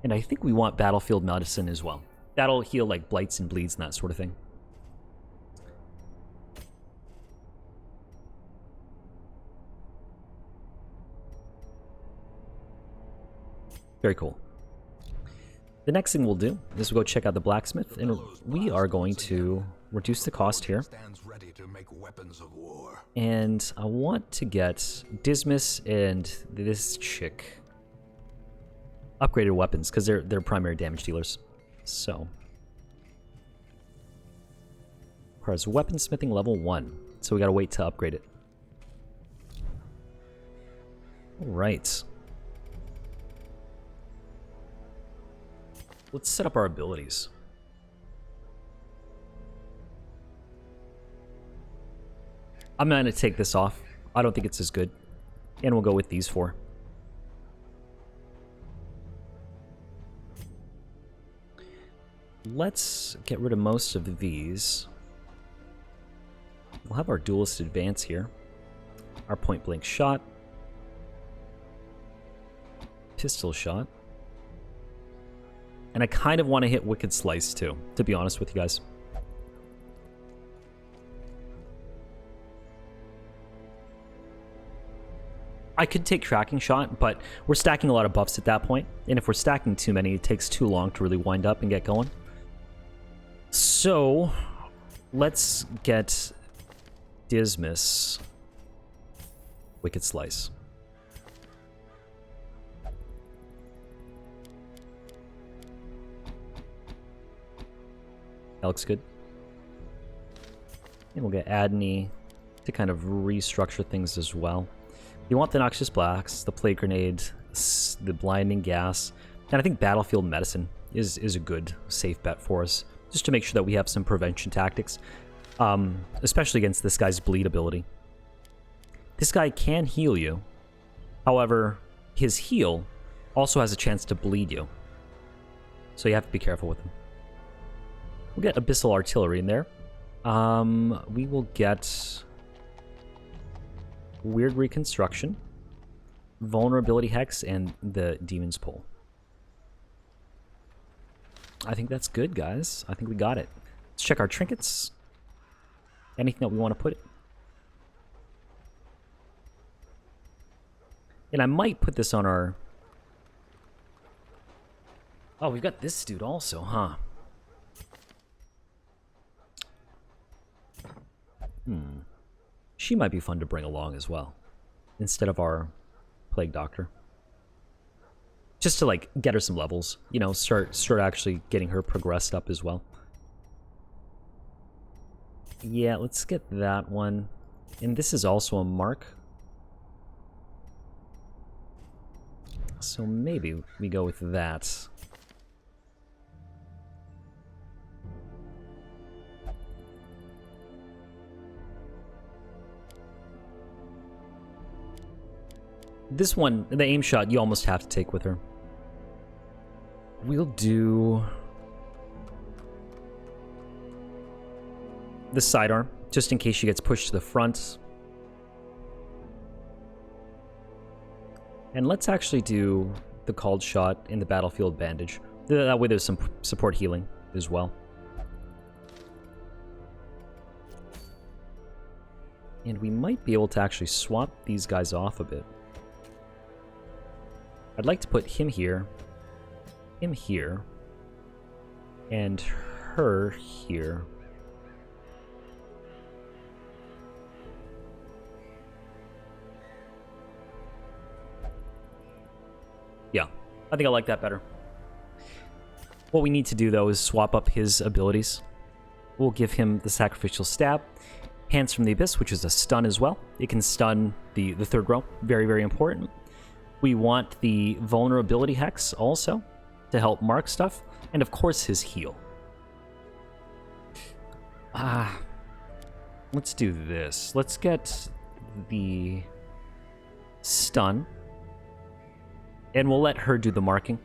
and I think we want battlefield medicine as well. That'll heal like blights and bleeds and that sort of thing. Very cool. The next thing we'll do is we'll go check out the blacksmith, and we are going to reduce the cost here. Stands ready to make weapons of war. And I want to get Dismas and this chick upgraded weapons, because they're primary damage dealers. So. Requires weaponsmithing level 1. So we gotta wait to upgrade it. Alright. Let's set up our abilities. I'm gonna take this off. I don't think it's as good. And we'll go with these 4. Let's get rid of most of these. We'll have our duelist advance here. Our point blank shot. Pistol shot. And I kind of want to hit Wicked Slice too, to be honest with you guys. I could take Tracking Shot, but we're stacking a lot of buffs at that point, and if we're stacking too many, it takes too long to really wind up and get going. So, let's get Dismas Wicked Slice. That looks good. And we'll get Adney to kind of restructure things as well. You want the Noxious Blast, the Plague Grenade, the Blinding Gas, and I think Battlefield Medicine is a good safe bet for us, just to make sure that we have some prevention tactics, especially against this guy's bleed ability. This guy can heal you, however, his heal also has a chance to bleed you, so you have to be careful with him. We'll get Abyssal Artillery in there. We will get Weird Reconstruction, Vulnerability Hex, and the Demon's Pull. I think that's good, guys. I think we got it. Let's check our trinkets. Anything that we want to put it. And I might put this on our... Oh, we've got this dude also, huh? She might be fun to bring along as well, instead of our Plague Doctor. Just to, like, get her some levels. You know, start actually getting her progressed up as well. Yeah, let's get that one. And this is also a mark. So maybe we go with that. This one, the aim shot, you almost have to take with her. We'll do the sidearm, just in case she gets pushed to the front. And let's actually do the called shot in the battlefield bandage. That way there's some support healing as well. And we might be able to actually swap these guys off a bit. I'd like to put him here, and her here. Yeah, I think I like that better. What we need to do, though, is swap up his abilities. We'll give him the Sacrificial Stab, Hands from the Abyss, which is a stun as well. It can stun the third row. Very, very important. We want the Vulnerability Hex also to help mark stuff. And of course his heal. Let's do this. Let's get the stun. And we'll let her do the marking.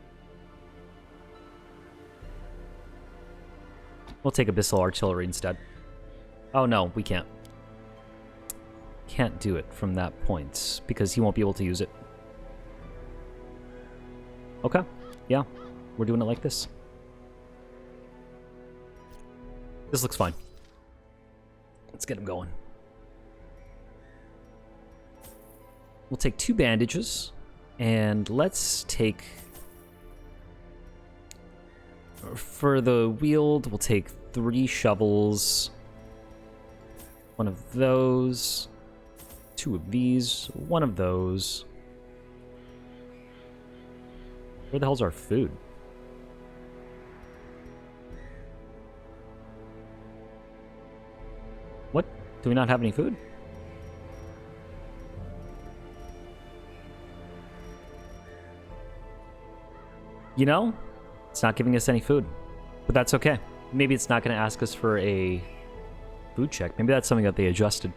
We'll take Abyssal Artillery instead. Oh no, we can't. Can't do it from that point because he won't be able to use it. Okay, yeah, we're doing it like this. This looks fine. Let's get him going. We'll take 2 bandages, and let's take... For the wield, we'll take 3 shovels, One of those. 2 of these. 1 of those. Where the hell's our food? What? Do we not have any food? You know, it's not giving us any food, but that's okay. Maybe it's not going to ask us for a food check. Maybe that's something that they adjusted.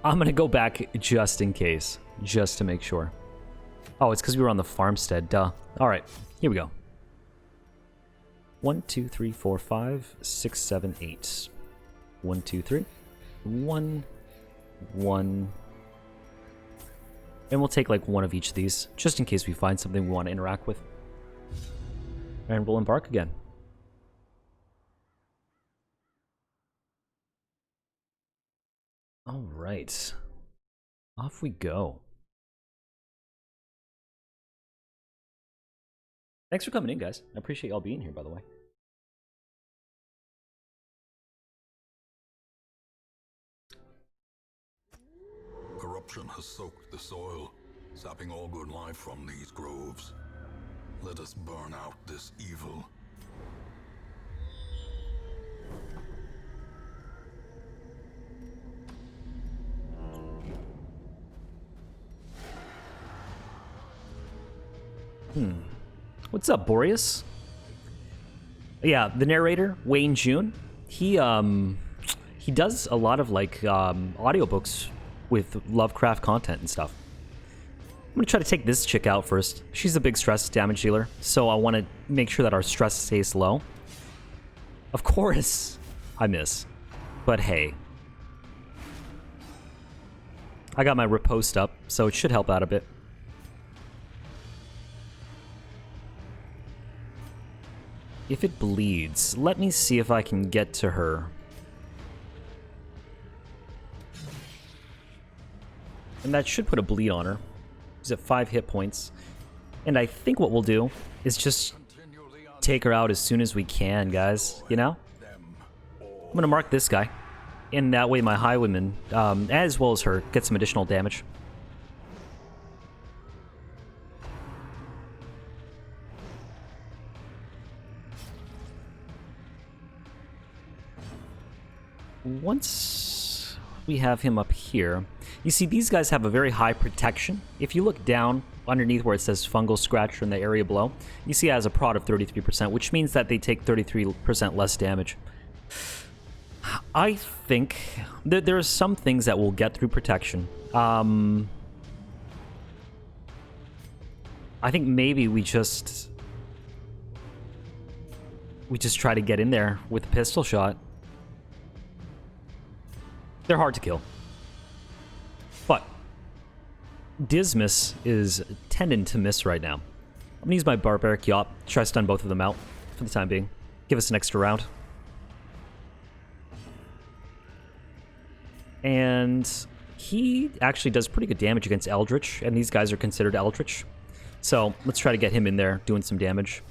I'm going to go back just in case, just to make sure. Oh, it's because we were on the farmstead, duh. All right, here we go. 1, 2, 3, 4, 5, 6, 7, 8. 1, 2, 3. 1, 1. And we'll take like 1 of each of these, just in case we find something we want to interact with. And we'll embark again. All right. Off we go. Thanks for coming in, guys. I appreciate y'all being here, by the way. Corruption has soaked the soil, sapping all good life from these groves. Let us burn out this evil. What's up, Boreas? Yeah, the narrator, Wayne June, he does a lot of like audiobooks with Lovecraft content and stuff. I'm gonna try to take this chick out first. She's a big stress damage dealer, so I want to make sure that our stress stays low. Of course, I miss, but hey, I got my riposte up, so it should help out a bit. If it bleeds, let me see if I can get to her. And that should put a bleed on her. She's at 5 hit points. And I think what we'll do is just take her out as soon as we can, guys. You know? I'm gonna mark this guy. And that way my Highwayman, as well as her, get some additional damage. Once we have him up here, you see these guys have a very high protection. If you look down underneath where it says fungal scratcher in the area below, you see it has a prot of 33%, which means that they take 33% less damage. I think there are some things that will get through protection. I think maybe we just try to get in there with a pistol shot. They're hard to kill. But Dismas is tending to miss right now. I'm gonna use my Barbaric Yacht, try to stun both of them out for the time being. Give us an extra round. And he actually does pretty good damage against Eldritch, and these guys are considered Eldritch. So let's try to get him in there doing some damage.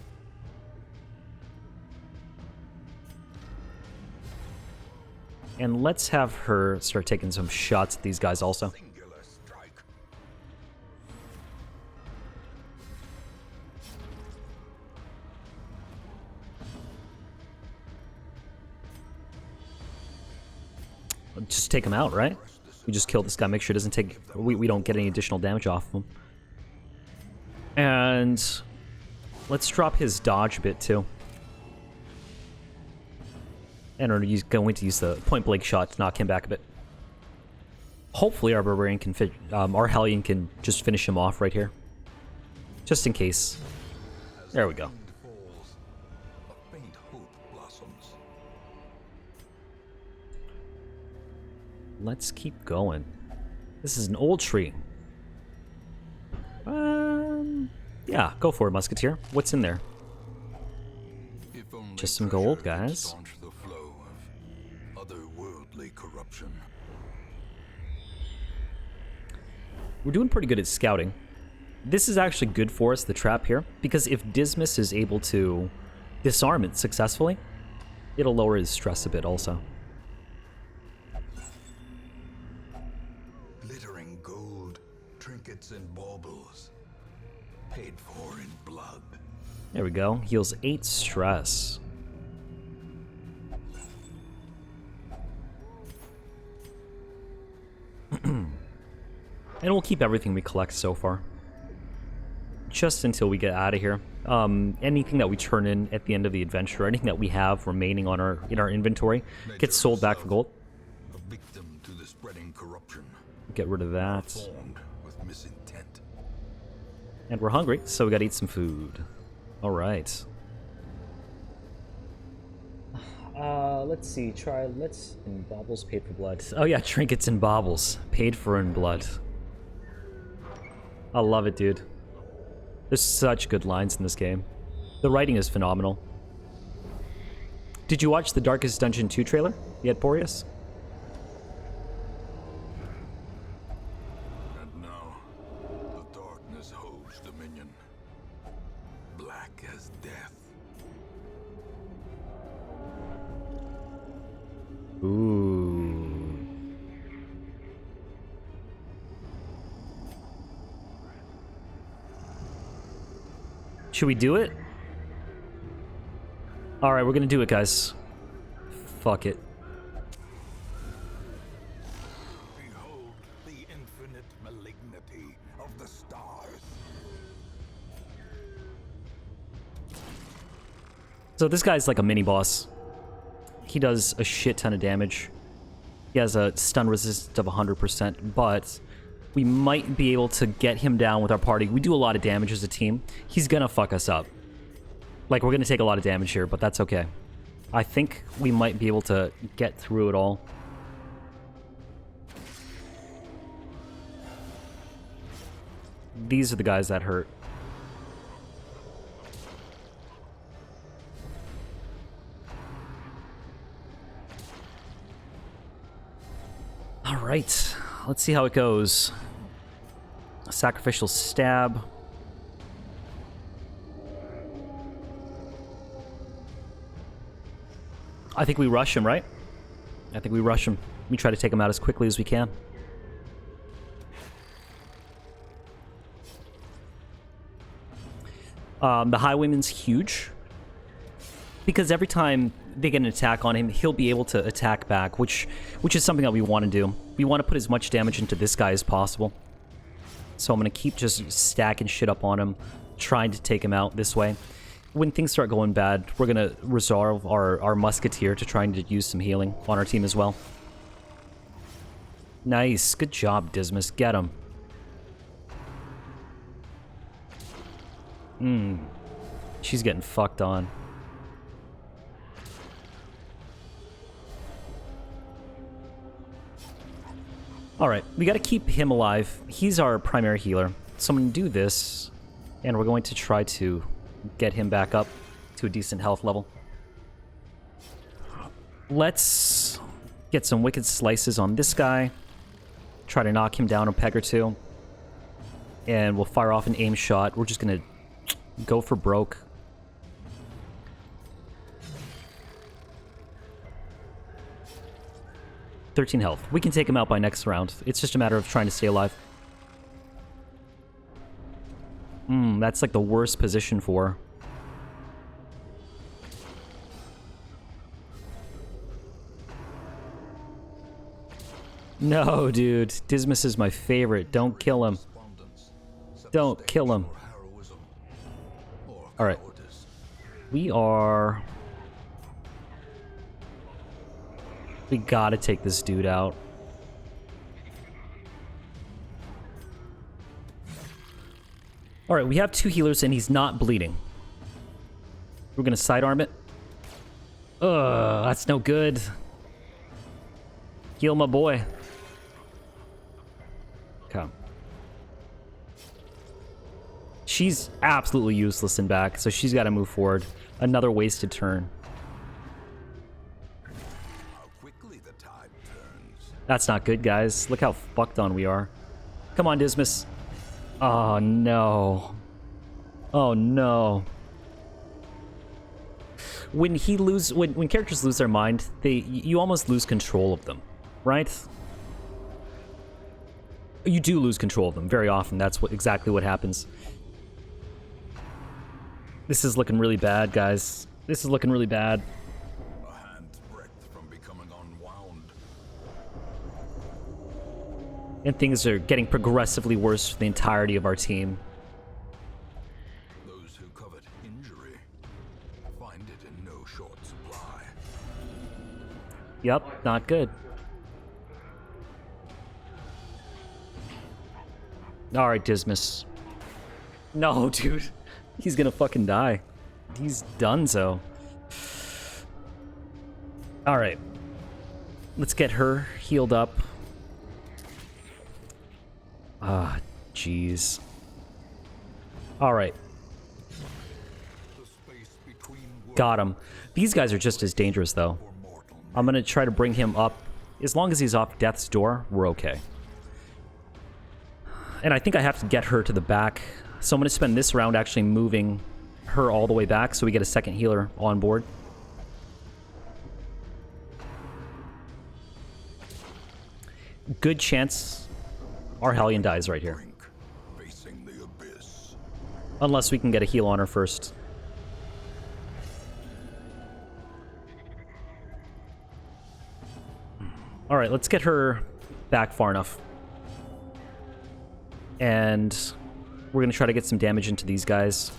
And let's have her start taking some shots at these guys also. Just take him out, right? We just kill this guy, make sure it doesn't take... We don't get any additional damage off of him. And let's drop his dodge a bit too. And we're going to use the point-blank shot to knock him back a bit. Hopefully our Barbarian can our Hellion can just finish him off right here. Just in case. There we go. Let's keep going. This is an old tree. Yeah, go for it, Musketeer. What's in there? Just some gold, guys. Corruption. We're doing pretty good at scouting. this is actually good for us, the trap here, because if Dismas is able to disarm it successfully, it'll lower his stress a bit also. Glittering gold, trinkets and baubles, paid for in blood. There we go. Heals 8 stress. And we'll keep everything we collect so far. Just until we get out of here. Anything that we turn in at the end of the adventure, anything that we have remaining on our inventory, gets sold back for gold. A victim to the spreading corruption. Get rid of that. Formed with misintent. And we're hungry, so we gotta eat some food. Alright. Let's see. Let's... And baubles paid for blood. Oh yeah, trinkets and baubles. Paid for in blood. I love it, dude. There's such good lines in this game. The writing is phenomenal. Did you watch the Darkest Dungeon 2 trailer yet, Boreas? And now, the darkness holds dominion. Black as death. Ooh. Should we do it? Alright, we're gonna do it, guys. Fuck it. Behold the infinite malignity of the stars. So this guy's like a mini-boss. He does a shit ton of damage. He has a stun resistance of 100%, but we might be able to get him down with our party. We do a lot of damage as a team. He's gonna fuck us up. Like, we're gonna take a lot of damage here, but that's okay. I think we might be able to get through it all. These are the guys that hurt. Alright, let's see how it goes. Sacrificial stab. I think we rush him, right? I think we rush him. We try to take him out as quickly as we can. The Highwayman's huge. Because every time they get an attack on him, he'll be able to attack back, which is something that we want to do. We want to put as much damage into this guy as possible. So I'm going to keep just stacking shit up on him, trying to take him out this way. When things start going bad, we're going to resolve our Musketeer to trying to use some healing on our team as well. Nice. Good job, Dismas. Get him. She's getting fucked on. Alright, we gotta keep him alive. He's our primary healer. So I'm gonna do this, and we're going to try to get him back up to a decent health level. Let's get some wicked slices on this guy. Try to knock him down a peg or two. And we'll fire off an aim shot. We're just gonna go for broke. $13 health. We can take him out by next round. It's just a matter of trying to stay alive. That's like the worst position for. No, dude. Dismas is my favorite. Don't kill him. Don't kill him. Alright. We are... We gotta take this dude out. Alright, we have 2 healers and he's not bleeding. We're gonna sidearm it. Ugh, that's no good. Heal my boy. Okay. She's absolutely useless in back, so she's gotta move forward. Another wasted turn. Turns. That's not good, guys. Look how fucked on we are. Come on, Dismas. Oh no. Oh no. When characters lose their mind, you almost lose control of them, right? You do lose control of them very often. That's exactly what happens. This is looking really bad, guys. This is looking really bad. A hand's breadth from becoming unwound. And things are getting progressively worse for the entirety of our team. Those who covet injury find it in no short supply. Yep, not good. Alright, Dismas. No, dude. He's gonna fucking die. He's donezo. Alright. Let's get her healed up. Ah, jeez. Alright. The space between Got him. These guys are just as dangerous, though. mortal I'm gonna try to bring him up. As long as he's off death's door, we're okay. And I think I have to get her to the back. So I'm gonna spend this round actually moving her all the way back so we get a second healer on board. Good chance our Hellion dies right here. brink, facing the abyss. Unless we can get a heal on her first. Alright, let's get her back far enough. And we're going to try to get some damage into these guys.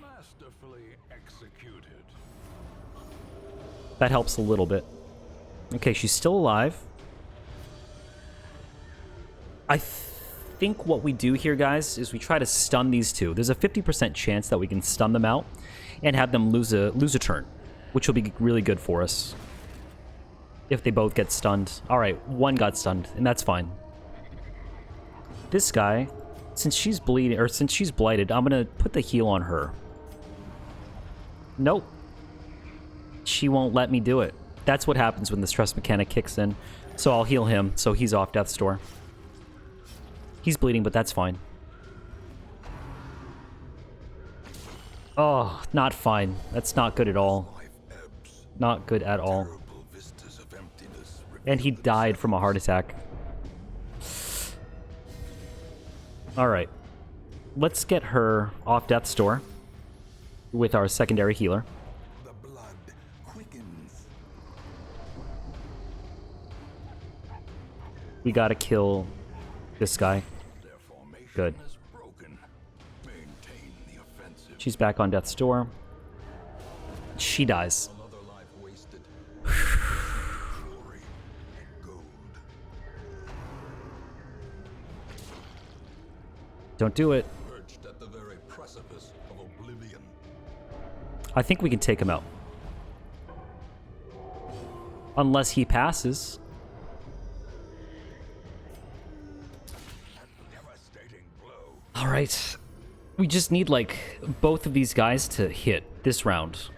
Masterfully executed. That helps a little bit. Okay, she's still alive. I think what we do here, guys, is we try to stun these two. There's a 50% chance that we can stun them out and have them lose a turn, which will be really good for us if they both get stunned. All right, one got stunned, and that's fine. This guy, since she's bleeding, or since she's blighted, I'm gonna put the heal on her. Nope. She won't let me do it. That's what happens when the stress mechanic kicks in. So I'll heal him, so he's off death's door. He's bleeding, but that's fine. Oh, not fine. That's not good at all. Life ebbs. Not good at all. Terrible vistas of emptiness. And he died from a heart attack. Alright. Let's get her off death's door with our secondary healer. The blood quickens. We gotta kill this guy. Their formation Good. is broken. Maintain the offensive. She's back on death's door. She dies. Another life wasted. Glory and gold. Don't do it. Perched at the very precipice of oblivion. I think we can take him out. Unless he passes. Devastating blow. Alright. We just need, like, both of these guys to hit this round.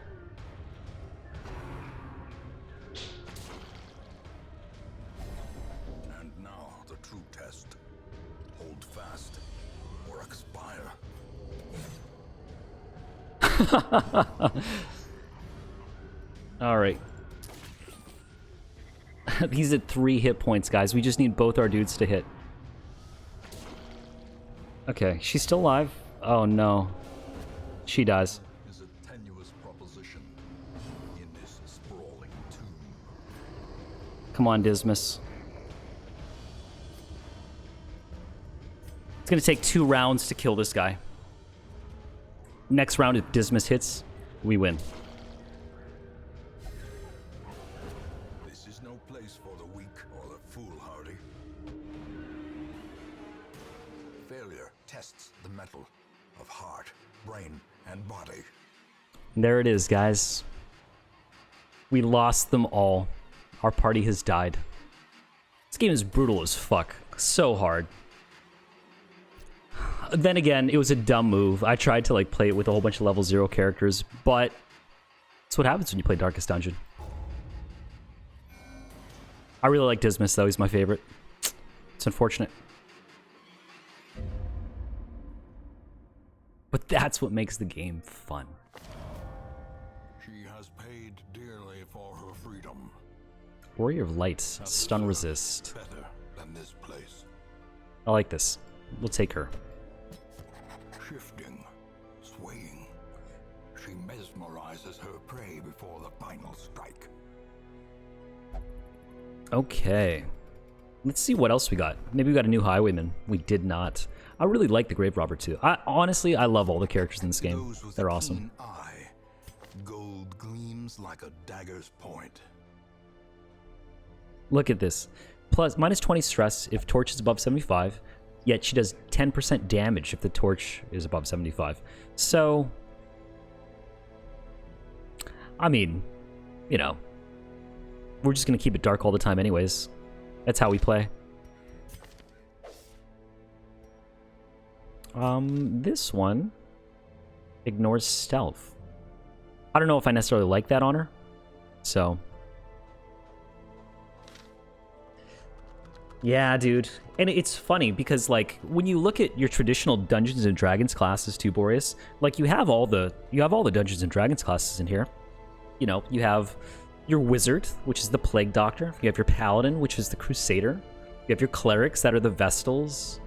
And now the true test. Hold fast or expire. Alright. He's at 3 hit points, guys. We just need both our dudes to hit. Okay, she's still alive. Oh no. She dies. Is a tenuous proposition in this sprawling tomb. Come on, Dismas. It's gonna take 2 rounds to kill this guy. Next round, if Dismas hits, we win. This is no place for the weak or the foolhardy. Failure tests the mettle of heart, brain, and body. There it is, guys. We lost them all. Our party has died. This game is brutal as fuck. So hard. Then again, it was a dumb move. I tried to like play it with a whole bunch of level 0 characters, but that's what happens when you play Darkest Dungeon. I really like Dismas though, he's my favorite. It's unfortunate. But that's what makes the game fun. She has paid dearly for her freedom. Warrior of Light, Has stun deserved resist. Better than this place. I like this. We'll take her. Shifting, swaying. She mesmerizes her prey before the final strike. Okay. Let's see what else we got. Maybe we got a new Highwayman. We did not. I really like the Grave Robber too. Honestly, I love all the characters in this game. Those with They're a awesome. keen eye. Gold gleams like a dagger's point. Look at this. Plus, minus 20 stress if torch is above 75, yet she does 10% damage if the torch is above 75. So, I mean, you know, we're just going to keep it dark all the time anyways. That's how we play. This one ignores stealth. I don't know if I necessarily like that on her, so... Yeah, dude. And it's funny because, like, when you look at your traditional Dungeons and Dragons classes too, Boreas, like, you have all the Dungeons and Dragons classes in here. You know, you have your Wizard, which is the Plague Doctor. You have your Paladin, which is the Crusader. You have your Clerics, that are the Vestals.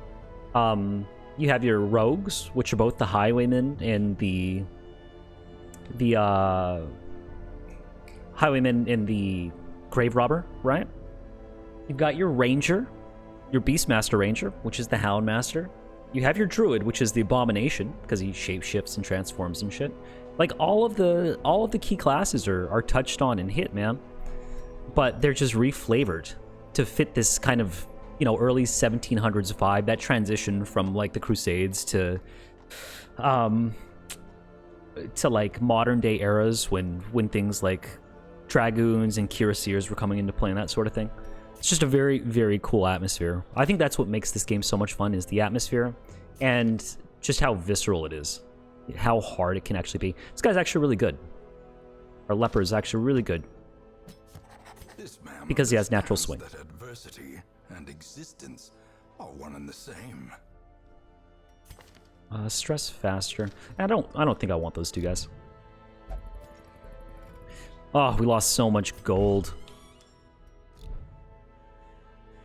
You have your Rogues, which are both the Highwaymen and the Highwayman and the Grave Robber, right? You've got your Ranger, your Beastmaster Ranger, which is the Houndmaster. You have your Druid, which is the Abomination, because he shapeshifts and transforms and shit. Like, all of the key classes are touched on and hit, man. But they're just reflavored to fit this kind of, you know, early 1700s vibe, that transition from, like, the Crusades to like modern day eras when things like Dragoons and Cuirassiers were coming into play and that sort of thing. It's just a very, very cool atmosphere. I think that's what makes this game so much fun, is the atmosphere and just how visceral it is, how hard it can actually be. This guy's actually really good. Our leper is actually really good This man because he has natural swing. understands that adversity and existence are one and the same. Stress faster. I don't think I want those two guys. Oh, we lost so much gold.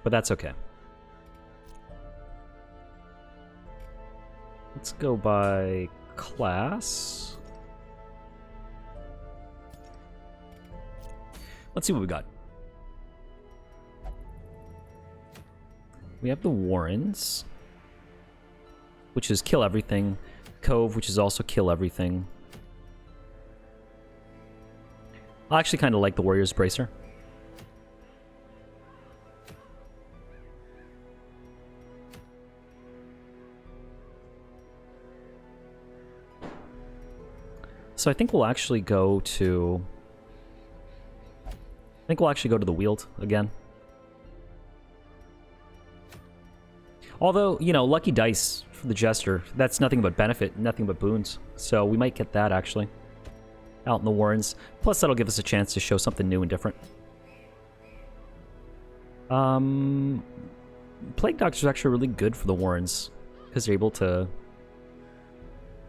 But that's okay. Let's go by class. Let's see what we got. We have the Warrens, which is kill everything. Cove, which is also kill everything. I actually kind of like the Warrior's Bracer. So I think we'll actually go to... the Wield again. Although, you know, Lucky Dice for the Jester, that's nothing but benefit, nothing but boons. So we might get that, actually, out in the Warrens. Plus, that'll give us a chance to show something new and different. Plague Doctor's actually really good for the Warrens, because they're able to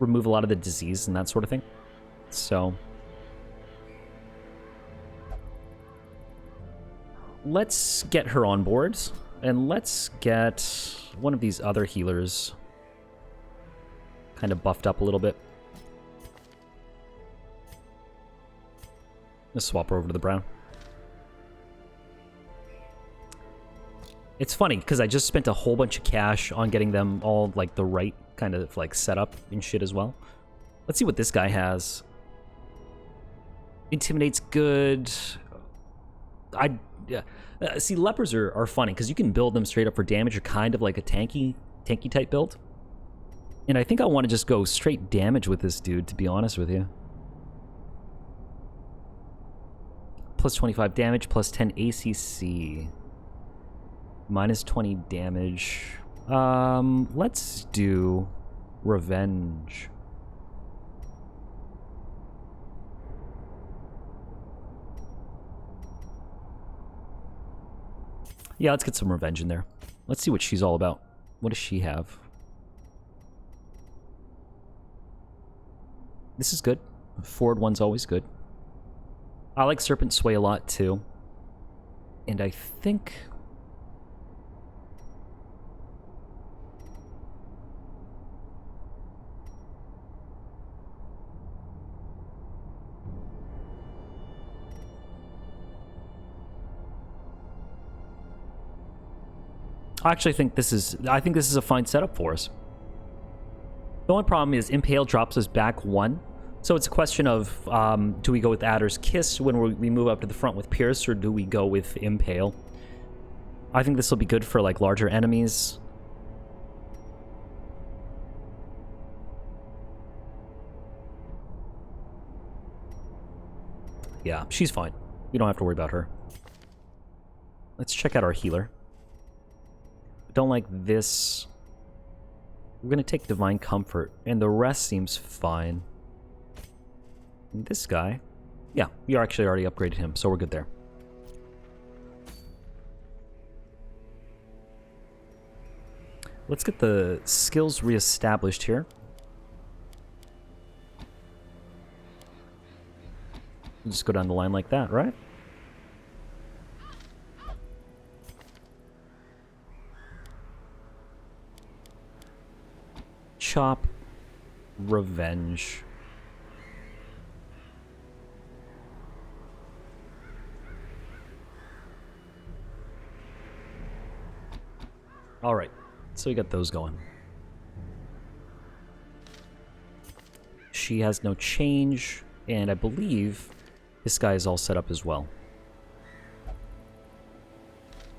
remove a lot of the disease and that sort of thing. So let's get her on board, and let's get one of these other healers kind of buffed up a little bit. Let's swap her over to the brown. It's funny because I just spent a whole bunch of cash on getting them all like the right kind of like setup and shit as well. Let's see what this guy has. Intimidate's good. See, lepers are funny because you can build them straight up for damage, or kind of like a tanky type build. And I think I want to just go straight damage with this dude, to be honest with you. Plus 25 damage, plus 10 ACC. Minus 20 damage. Let's do Revenge. Yeah, let's get some revenge in there. Let's see what she's all about. What does she have? This is good. Forward one's always good. I like Serpent Sway a lot, too. And I think... I actually think this is a fine setup for us. The only problem is Impale drops us back 1. So it's a question of, do we go with Adder's Kiss when we move up to the front with Pierce, or do we go with Impale? I think this will be good for, like, larger enemies. Yeah, she's fine. We don't have to worry about her. Let's check out our healer. Don't like this. We're gonna take Divine Comfort, and the rest seems fine. And this guy, yeah, we actually already upgraded him, so we're good there. Let's get the skills reestablished here. Just go down the line like that, right? Chop, Revenge. All right, so we got those going. She has no change, and I believe this guy is all set up as well.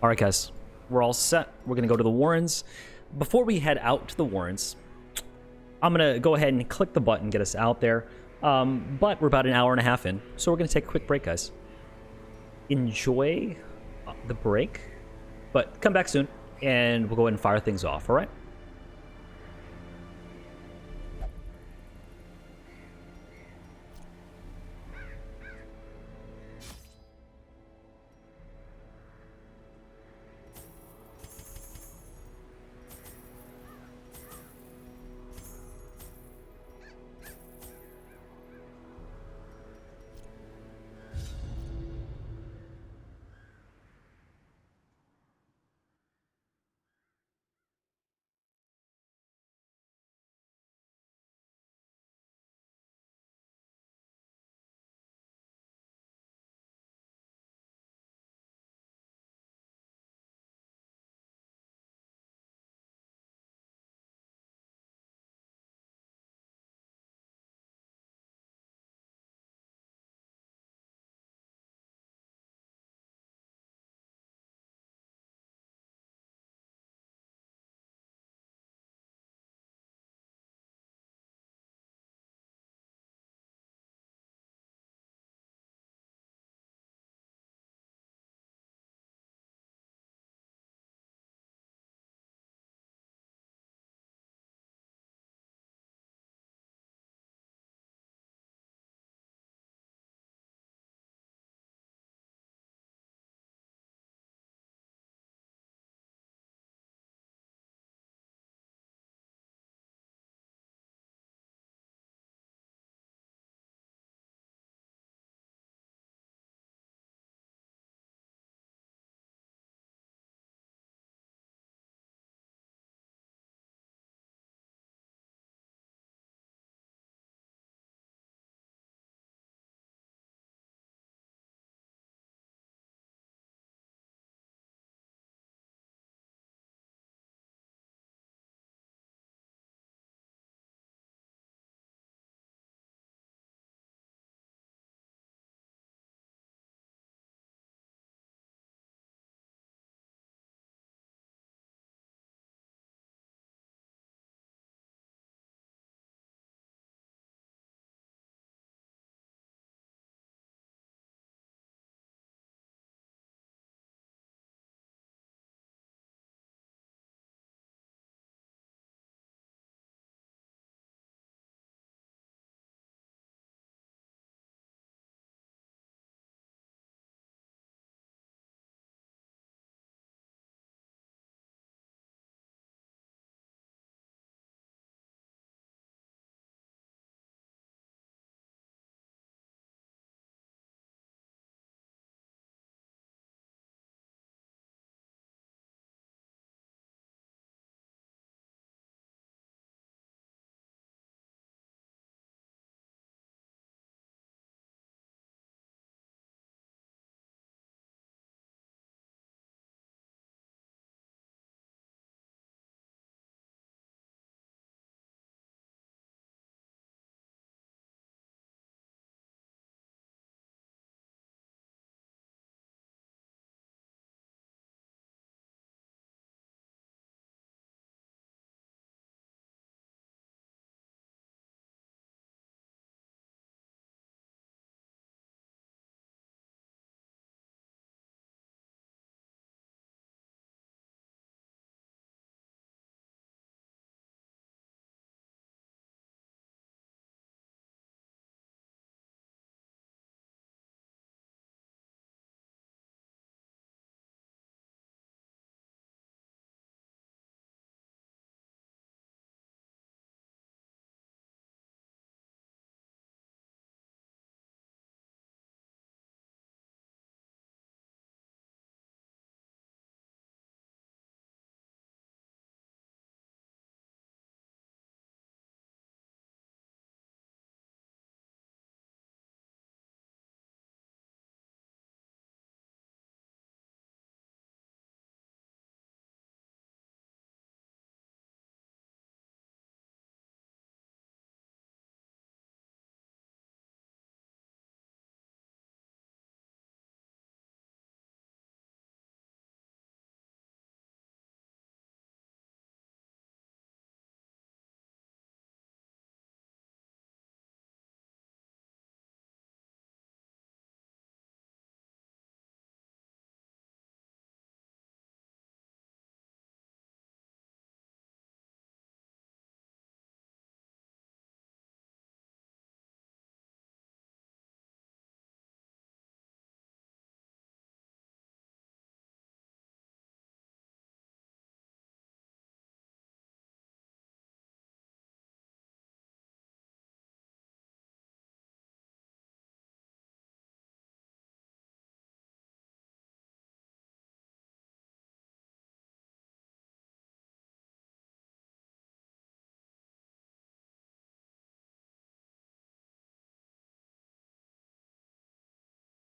All right, guys, we're all set. We're gonna go to the Warrens. Before we head out to the Warrens, I'm gonna go ahead and click the button, get us out there. But we're about an hour and a half in, so we're gonna take a quick break, guys. Enjoy the break, but come back soon, and we'll go ahead and fire things off, all right?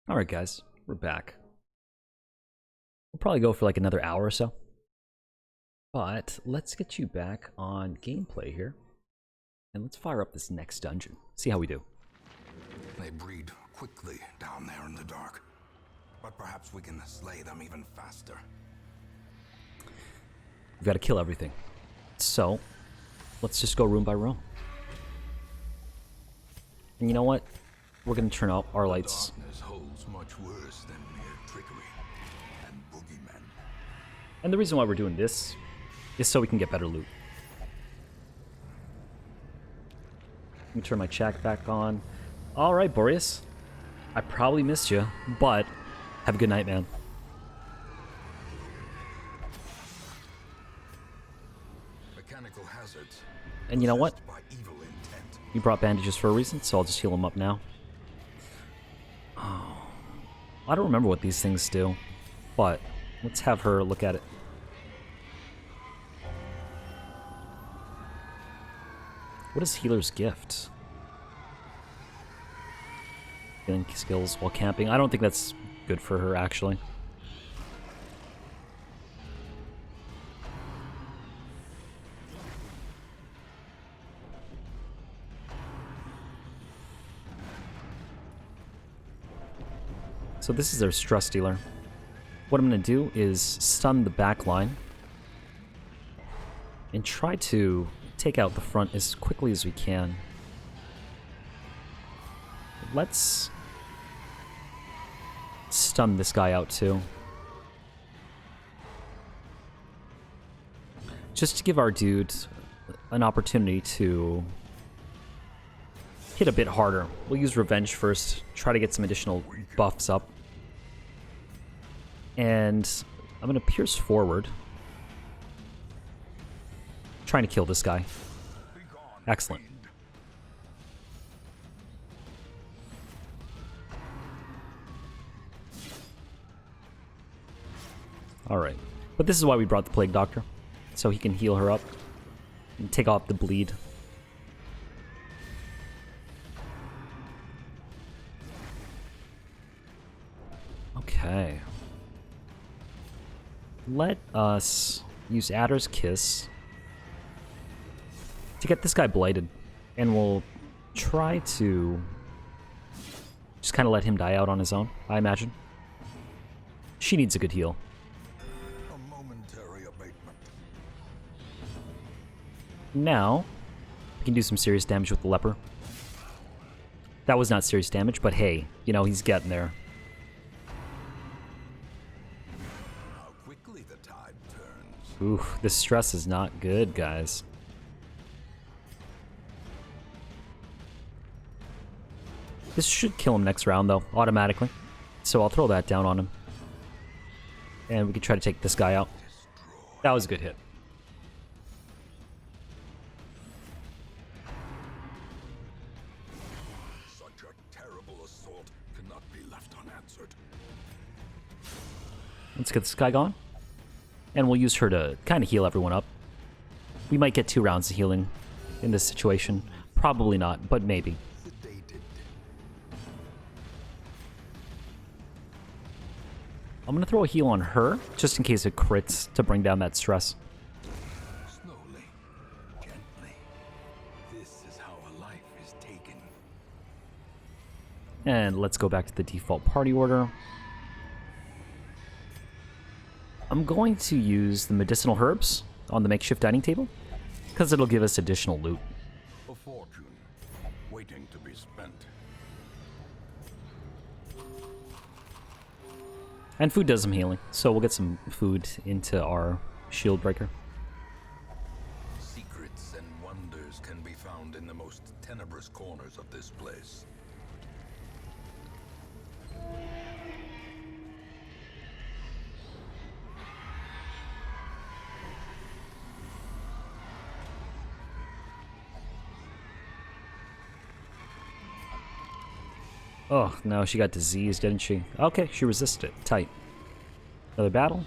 Alright guys, we're back. We'll probably go for like another hour or so. But let's get you back on gameplay here. And let's fire up this next dungeon. See how we do. They breed quickly down there in the dark. But perhaps we can slay them even faster. We've got to kill everything. So, let's just go room by room. And you know what? We're going to turn out our lights. Darkness holds much worse than mere trickery and boogeymen. And the reason why we're doing this is so we can get better loot. Let me turn my chat back on. Alright, Boreas. I probably missed you, but have a good night, man. Mechanical hazards. And you know what? By evil intent. You brought bandages for a reason, so I'll just heal him up now. Oh, I don't remember what these things do, but let's have her look at it. What is Healer's Gift? Healing skills while camping. I don't think that's good for her, actually. So this is their stress dealer. What I'm going to do is stun the back line and try to take out the front as quickly as we can. Let's stun this guy out too. Just to give our dude an opportunity to hit a bit harder. We'll use Revenge first, try to get some additional buffs up. And I'm going to pierce forward. Trying to kill this guy. Excellent. Alright. But this is why we brought the Plague Doctor. So he can heal her up and take off the bleed. Okay. Let us use Adder's Kiss to get this guy blighted, and we'll try to just kind of let him die out on his own, I imagine. She needs a good heal. A momentary abatement. Now, we can do some serious damage with the leper. That was not serious damage, but hey, you know, he's getting there. How quickly the tide turns. Ooh, this stress is not good, guys. This should kill him next round, though, automatically. So I'll throw that down on him. And we can try to take this guy out. That was a good hit. Such a terrible assault cannot be left unanswered. Let's get this guy gone. And we'll use her to kind of heal everyone up. We might get 2 rounds of healing in this situation. Probably not, but maybe. Sedated. I'm going to throw a heal on her, just in case it crits to bring down that stress. Slowly, gently. This is how a life is taken. And let's go back to the default party order. I'm going to use the medicinal herbs on the makeshift dining table, because it'll give us additional loot. A fortune waiting to be spent. And food does some healing, so we'll get some food into our shield breaker. Secrets and wonders can be found in the most tenebrous corners of this place. Oh, no, she got diseased, didn't she? Okay, she resisted it. Tight. Another battle.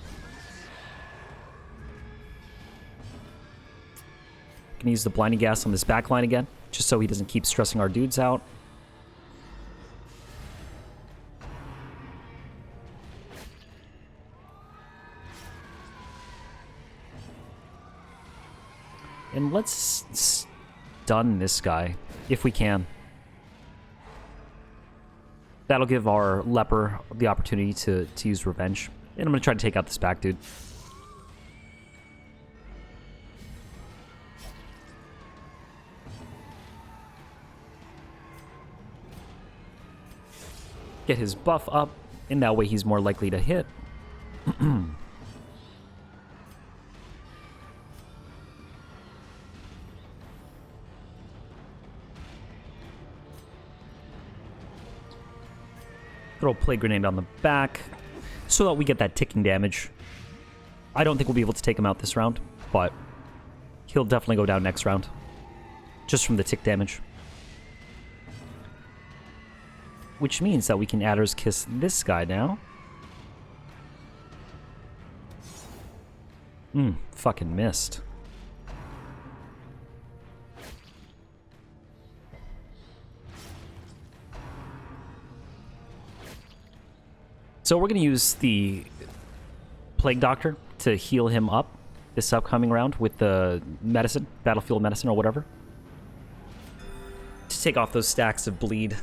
Can use the blinding gas on this backline again, just so he doesn't keep stressing our dudes out. And let's stun this guy, if we can. That'll give our leper the opportunity to use revenge. And I'm going to try to take out this back dude. Get his buff up, and that way he's more likely to hit. Throw a plague grenade on the back so that we get that ticking damage. I don't think we'll be able to take him out this round, but he'll definitely go down next round. Just from the tick damage. Which means that we can Adder's Kiss this guy now. Fucking missed. So we're going to use the Plague Doctor to heal him up this upcoming round with the medicine, battlefield medicine or whatever. To take off those stacks of bleed.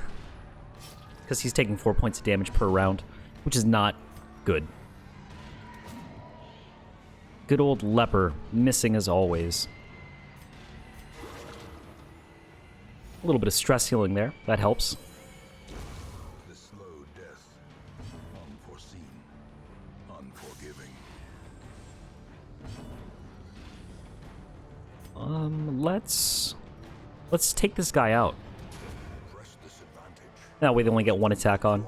Because he's taking 4 points of damage per round, which is not good. Good old Leper, missing as always. A little bit of stress healing there, that helps. The slow death, unforeseen, unforgiving. Let's take this guy out. Press disadvantage. That way they only get one attack on.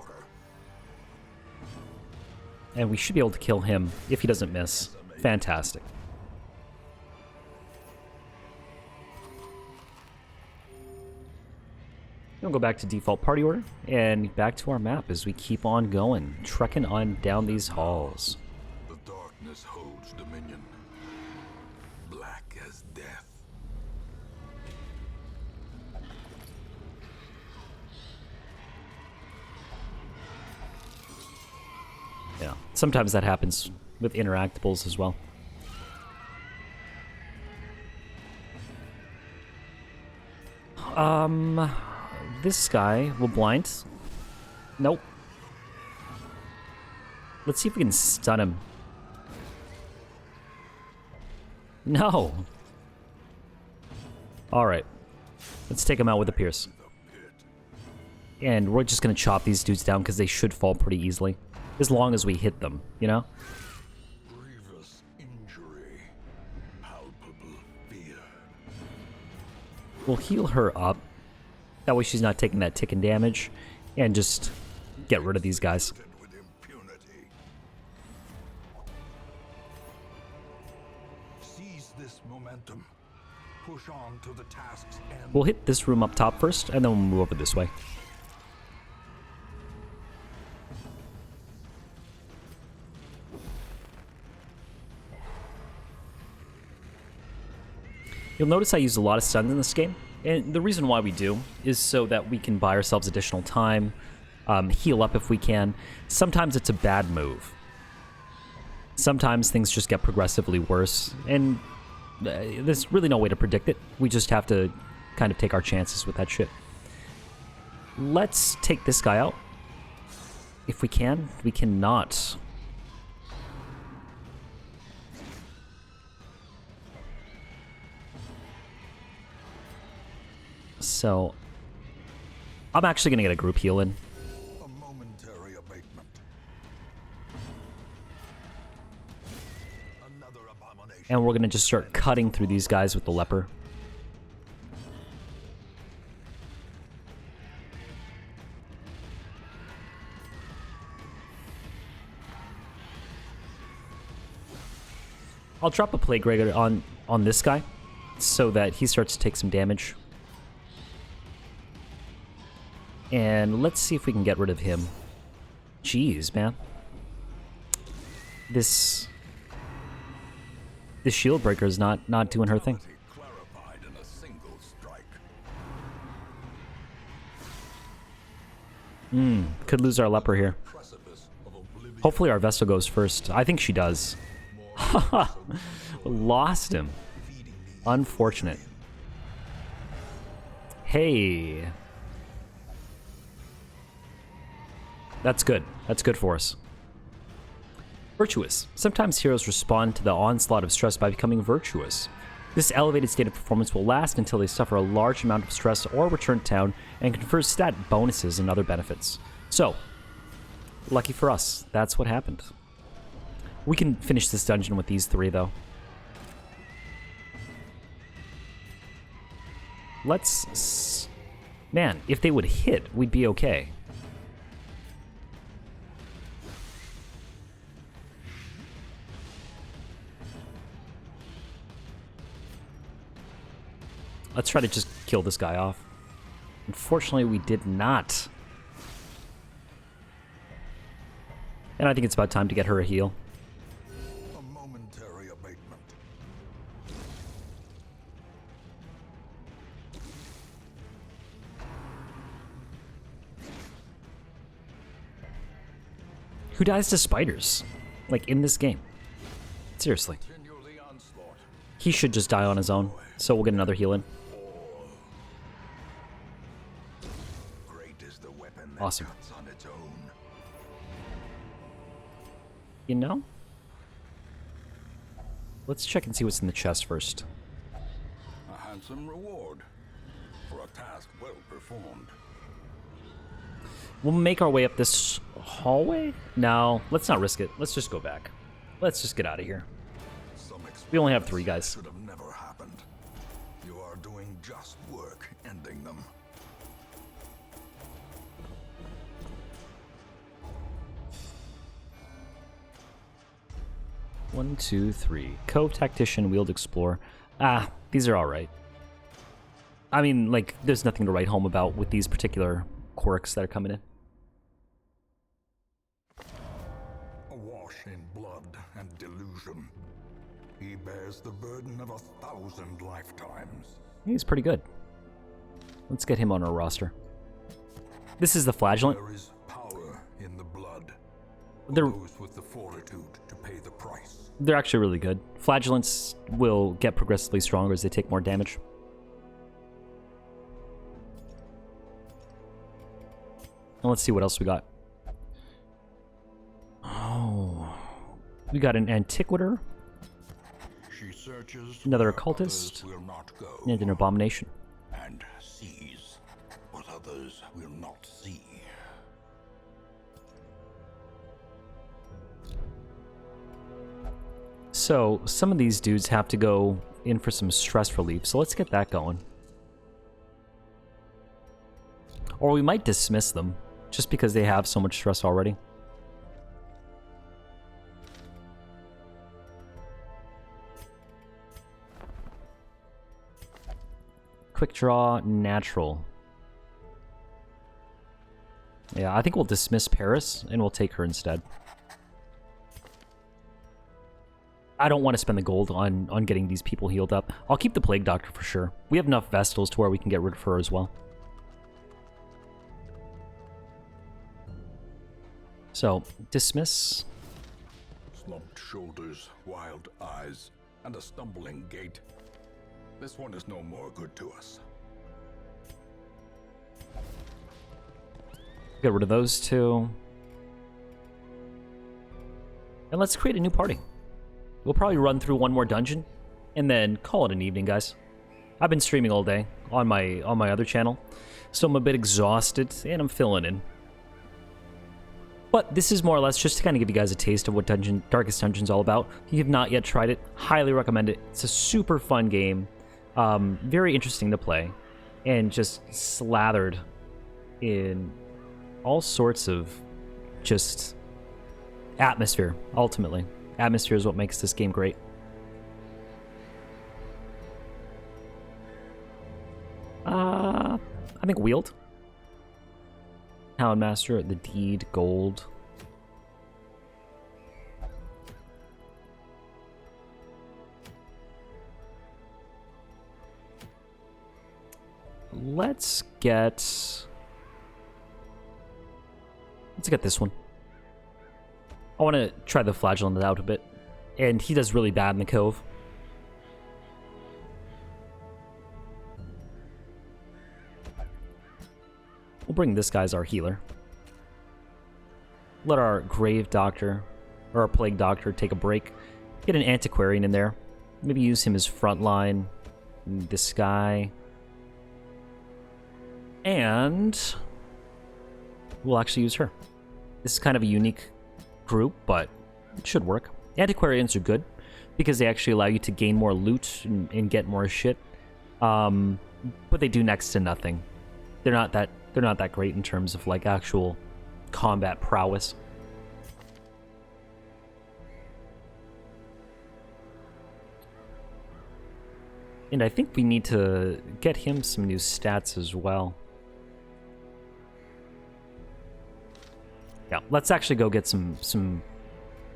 And we should be able to kill him if he doesn't miss. Fantastic. We'll go back to default party order and back to our map as we keep on going, trekking on down these halls. The darkness holds dominion. Black as death. Yeah, sometimes that happens with interactables as well. This guy will blind. Nope. Let's see if we can stun him. No. Alright. Let's take him out with a pierce. And we're just gonna chop these dudes down because they should fall pretty easily. As long as we hit them, you know? Grievous injury. Palpable fear. We'll heal her up. That way she's not taking that ticking damage. And just get rid of these guys. With impunity. Seize this momentum. Push on to the task's end. We'll hit this room up top first, and then we'll move over this way. You'll notice I use a lot of stuns in this game, and the reason why we do is so that we can buy ourselves additional time, heal up if we can. Sometimes it's a bad move. Sometimes things just get progressively worse, and there's really no way to predict it. We just have to kind of take our chances with that shit. Let's take this guy out. If we can. We cannot. So, I'm actually going to get a group heal in. A momentary abatement. Another abomination. And we're going to just start cutting through these guys with the leper. I'll drop a plague grenade on this guy so that he starts to take some damage. And let's see if we can get rid of him. Jeez, man. This shield breaker is not doing her thing. Clarified in a single strike. Could lose our leper here. Precipice of oblivion. Hopefully our Vestal goes first. I think she does. Haha. Lost him. Unfortunate. Hey. That's good. That's good for us. Virtuous. Sometimes heroes respond to the onslaught of stress by becoming virtuous. This elevated state of performance will last until they suffer a large amount of stress or return to town and confers stat bonuses and other benefits. So, lucky for us, that's what happened. We can finish this dungeon with these three, though. Man, if they would hit, we'd be okay. Let's try to just kill this guy off. Unfortunately, we did not. And I think it's about time to get her a heal. A momentary abatement. Who dies to spiders? Like, in this game? Seriously. Continue the onslaught. He should just die on his own, so we'll get another heal in. Great is the weapon that Awesome. cuts on its own. You know? Let's check and see what's in the chest first. A handsome reward for a task well performed. We'll make our way up this hallway? No, let's not risk it. Let's just go back. Let's just get out of here. Some We only have 3 guys. should have never happened. You are doing just work ending them. One, two, three. Cove Tactician, Wheeled Explorer. Ah, these are alright. I mean, like, there's nothing to write home about with these particular quirks that are coming in. Awash in blood and delusion, he bears the burden of 1,000 lifetimes. He's pretty good. Let's get him on our roster. This is the Flagellant. There is power in the blood. They're, Those with the fortitude to pay the price. they're actually really good. Flagellants will get progressively stronger as they take more damage. And let's see what else we got. Oh. We got an Antiquator She searches Another where occultist. others will not go, and an Abomination. and sees what others will not see. So, some of these dudes have to go in for some stress relief, so let's get that going. Or we might dismiss them, just because they have so much stress already. Quick draw, natural. Yeah, I think we'll dismiss Paris, and we'll take her instead. I don't want to spend the gold on getting these people healed up. I'll keep the Plague Doctor for sure. We have enough Vestals to where we can get rid of her as well. So, dismiss. Slumped shoulders, wild eyes, and a stumbling gait. This one is no more good to us. Get rid of those two. And let's create a new party. We'll probably run through one more dungeon and then call it an evening, guys. I've been streaming all day on my other channel, so I'm a bit exhausted and I'm filling in. But this is more or less just to kind of give you guys a taste of what Darkest Dungeon's all about. If you have not yet tried it, highly recommend it. It's a super fun game, very interesting to play, and just slathered in all sorts of just atmosphere, ultimately. Atmosphere is what makes this game great. I think Wield. Houndmaster, the Deed, Gold. Let's get this one. I want to try the Flagellant out a bit. And he does really bad in the Cove. bring this guy as our healer. Let our Grave Doctor, or our Plague Doctor, take a break. Get an Antiquarian in there. Maybe use him as frontline. This guy. And we'll actually use her. This is kind of a unique group, but it should work. Antiquarians are good because they actually allow you to gain more loot and get more shit. But they do next to nothing. They're not that great in terms of like actual combat prowess. And I think we need to get him some new stats as well. Yeah, let's actually go get some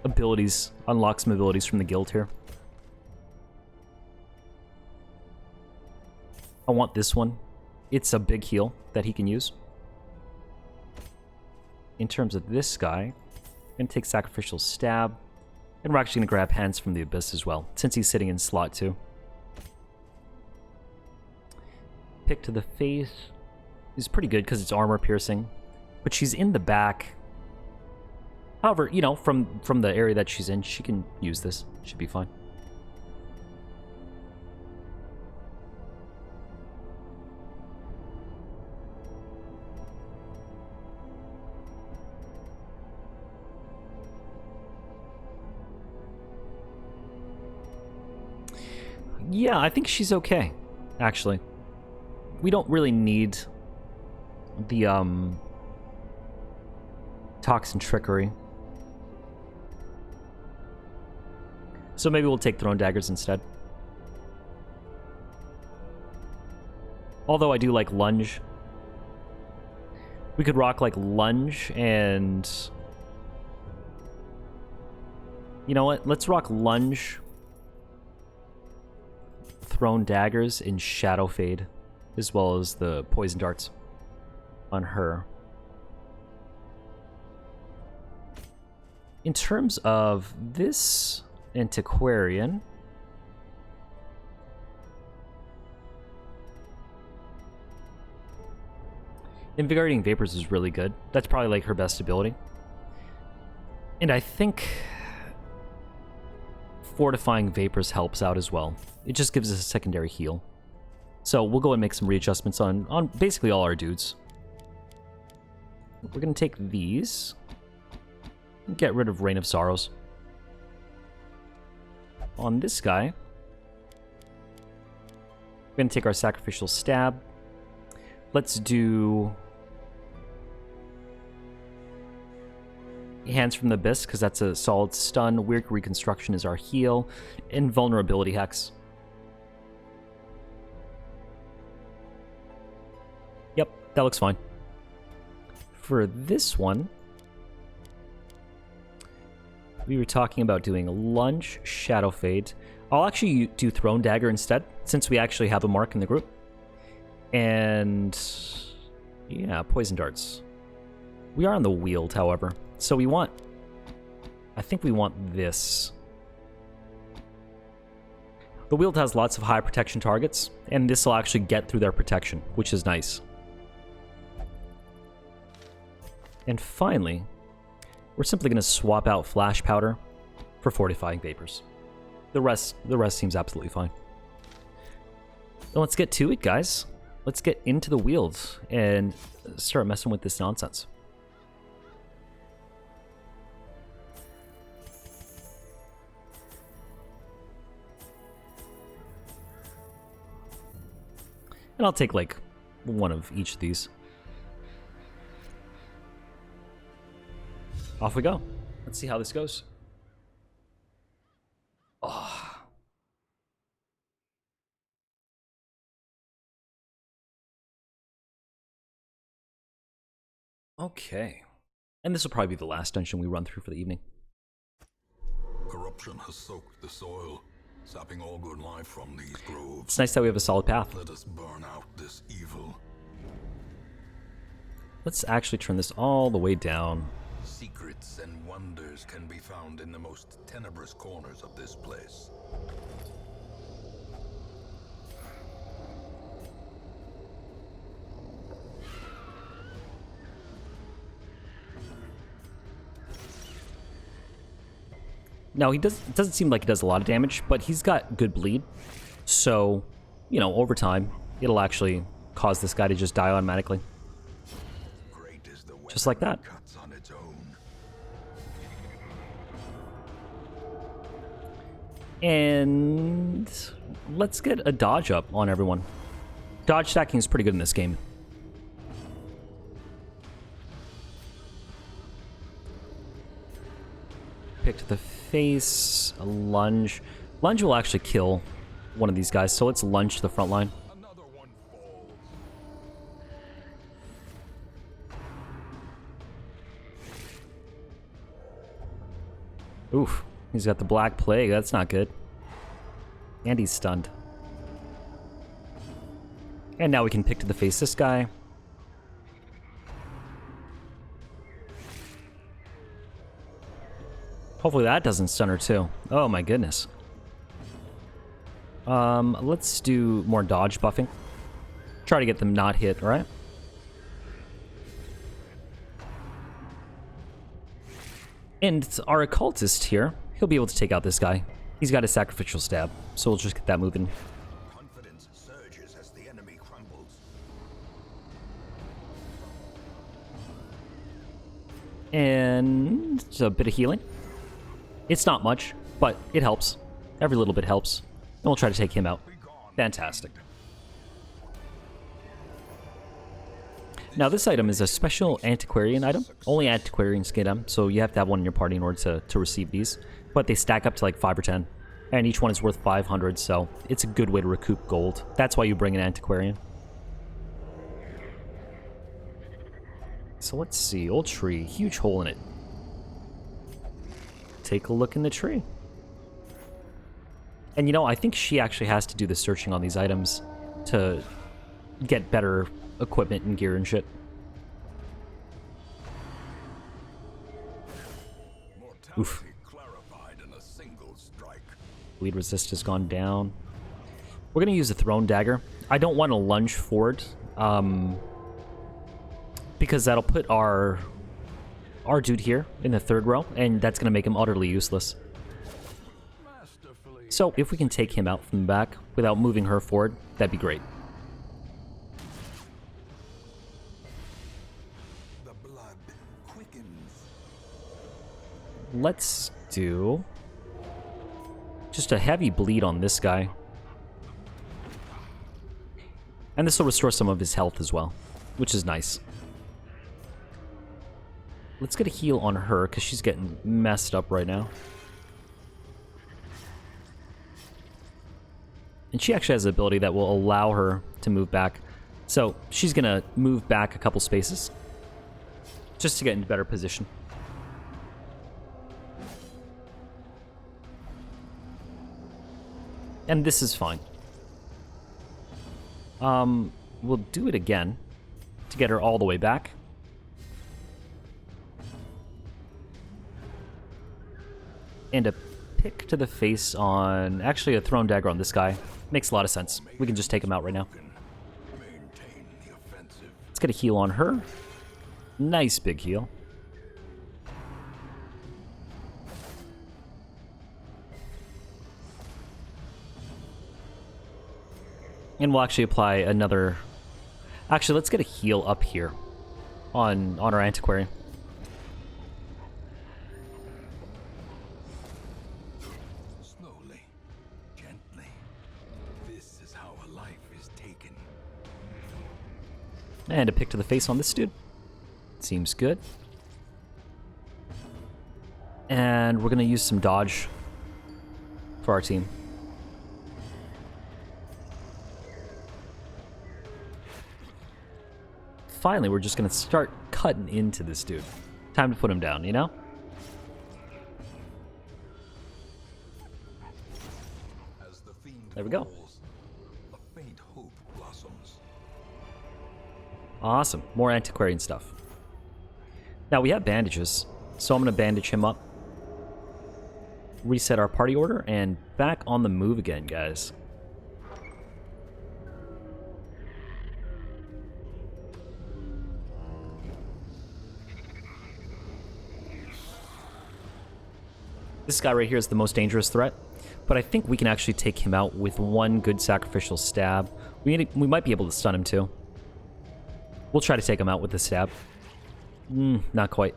abilities, unlock some abilities from the guild here. I want this one. It's a big heal that he can use. In terms of this guy, I'm going to take Sacrificial Stab. And we're actually going to grab Hands from the Abyss as well, since he's sitting in slot 2. Pick to the face is pretty good because it's armor piercing. But she's in the back. However, you know, from the area that she's in, she can use this. Should be fine. Yeah, I think she's okay, actually. We don't really need the Toxin Trickery. So maybe we'll take Thrown Daggers instead. Although I do like Lunge. We could rock like Lunge and... You know what? Let's rock Lunge, Thrown Daggers, and Shadow Fade, as well as the Poison Darts on her. In terms of this Antiquarian, Invigorating Vapors is really good. That's probably like her best ability. And I think Fortifying Vapors helps out as well. It just gives us a secondary heal. So we'll go and make some readjustments on basically all our dudes. We're going to take these. And get rid of Reign of Sorrows. On this guy, we're going to take our Sacrificial Stab. Let's do Hands from the Abyss, because that's a solid stun. Weird Reconstruction is our heal. And Vulnerability Hex. Yep, that looks fine. For this one, we were talking about doing Lunge, Shadow Fade. I'll actually do Thrown Dagger instead, since we actually have a mark in the group. And yeah, Poison Darts. We are on the Wield, however. So we want... I think we want this. The Wield has lots of high protection targets, and this will actually get through their protection, which is nice. And finally, we're simply going to swap out Flash Powder for Fortifying Vapors. The rest seems absolutely fine. Then let's get to it, guys. Let's get into the Wield and start messing with this nonsense. And I'll take like one of each of these. Off we go. Let's see how this goes. Oh. Okay. And this will probably be the last dungeon we run through for the evening. Corruption has soaked the soil, sapping all good life from these groves. It's nice that we have a solid path. Let us burn out this evil. Let's actually turn this all the way down. Secrets and wonders can be found in the most tenebrous corners of this place. Now, it doesn't seem like he does a lot of damage, but he's got good bleed. So, you know, over time, it'll actually cause this guy to just die automatically. Great is the Just like that. cuts on its own. And let's get a dodge up on everyone. Dodge stacking is pretty good in this game. Pick to the face, a lunge. Lunge will actually kill one of these guys, so let's lunge to the front line. Another one falls. Oof, he's got the Black Plague, that's not good. And he's stunned. And now we can pick to the face this guy. Hopefully that doesn't stun her too. Oh my goodness. Let's do more dodge buffing. Try to get them not hit, alright? And our occultist here, he'll be able to take out this guy. He's got a sacrificial stab, so we'll just get that moving. Confidence surges as the enemy crumbles. And a bit of healing. It's not much, but it helps. Every little bit helps. And we'll try to take him out. Fantastic. Now this item is a special antiquarian item. Only antiquarians get them, so you have to have one in your party in order to receive these. But they stack up to like 5 or 10. And each one is worth 500, so it's a good way to recoup gold. That's why you bring an antiquarian. So let's see. Old tree. Huge hole in it. Take a look in the tree. And you know, I think she actually has to do the searching on these items to get better equipment and gear and shit. Oof. Clarified in a single strike. Bleed resist has gone down. We're going to use a thrown dagger. I don't want to lunge forward, because that'll put our dude here in the third row, and that's going to make him utterly useless. Masterfully. So if we can take him out from the back without moving her forward, that'd be great. The blood quickens. Let's do just a heavy bleed on this guy. And this will restore some of his health as well, which is nice. Let's get a heal on her, because she's getting messed up right now. And she actually has an ability that will allow her to move back. So she's going to move back a couple spaces, just to get into better position. And this is fine. We'll do it again to get her all the way back. And a pick to the face on... Actually, a thrown dagger on this guy. Makes a lot of sense. We can just take him out right now. Maintain the offensive. Let's get a heal on her. Nice big heal. And we'll actually apply another... Actually, let's get a heal up here on our antiquarian. Slowly, gently. This is how a life is taken. And a pick to the face on this dude. Seems good. And we're going to use some dodge for our team. Finally, we're just going to start cutting into this dude. Time to put him down, you know? As the fiend There we go. falls, a faint hope blossoms. Awesome. More antiquarian stuff. Now, we have bandages, so I'm going to bandage him up. Reset our party order, and back on the move again, guys. This guy right here is the most dangerous threat, but I think we can actually take him out with one good sacrificial stab. We might be able to stun him too. We'll try to take him out with the stab. Not quite.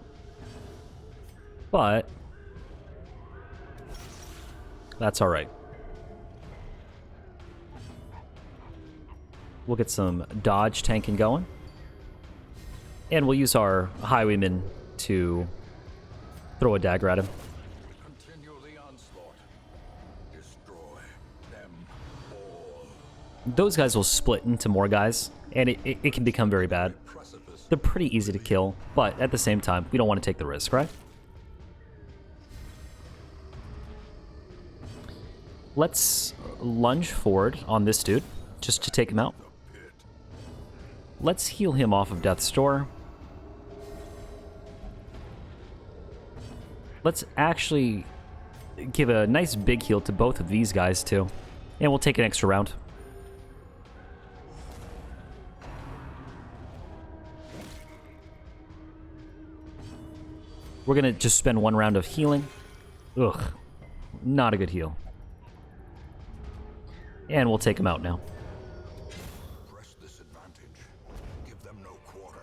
But that's alright. We'll get some dodge tanking going. And we'll use our highwayman to throw a dagger at him. Continue the onslaught. Destroy them all. Those guys will split into more guys, and it can become very bad. They're pretty easy to kill, but at the same time, we don't want to take the risk, right? Let's lunge forward on this dude, just to take him out. Let's heal him off of Death's Door. Let's actually give a nice big heal to both of these guys, too. And we'll take an extra round. We're gonna just spend one round of healing. Ugh. Not a good heal. And we'll take him out now. Press this advantage. Give them no quarter.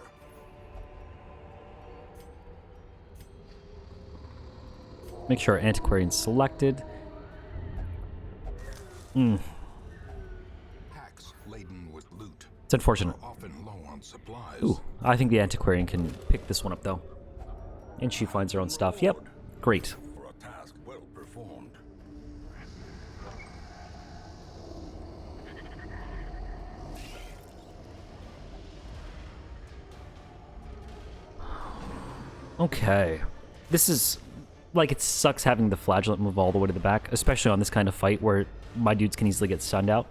Make sure our Antiquarian's selected. Packs laden with loot It's unfortunate. are often low on supplies. Ooh, I think the Antiquarian can pick this one up, though. And she finds her own stuff. Yep, great. For a task well performed. Okay. This is... like, it sucks having the Flagellant move all the way to the back, especially on this kind of fight where my dudes can easily get stunned out.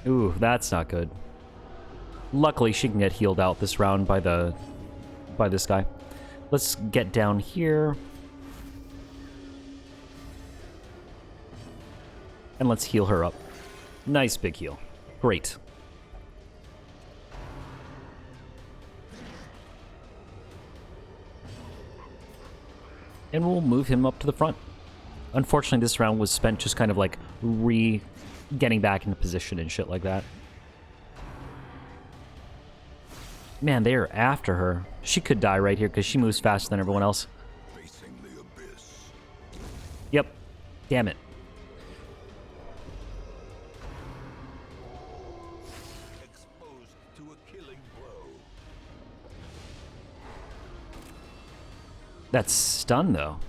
Ooh, that's not good. Luckily, she can get healed out this round by this guy. Let's get down here. And let's heal her up. Nice big heal. Great. And we'll move him up to the front. Unfortunately, this round was spent just kind of like getting back into position and shit like that. Man, they are after her. She could die right here because she moves faster than everyone else. Facing the abyss. Yep. Damn it. Exposed to a killing blow. That's stun, though.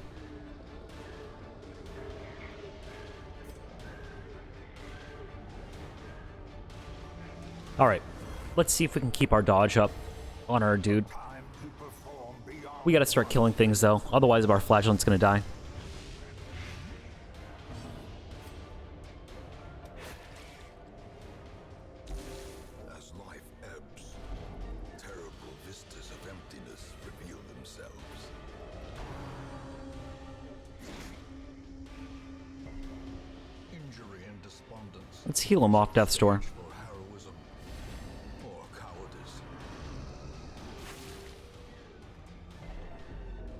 Alright. Let's see if we can keep our dodge up on our dude. Time to perform beyond. We gotta start killing things, though. Otherwise, our Flagellant's gonna die. As life ebbs, terrible vistas of emptiness reveal themselves. Injury and despondence. Let's heal him off Death's Door. Or heroism. Or cowardice.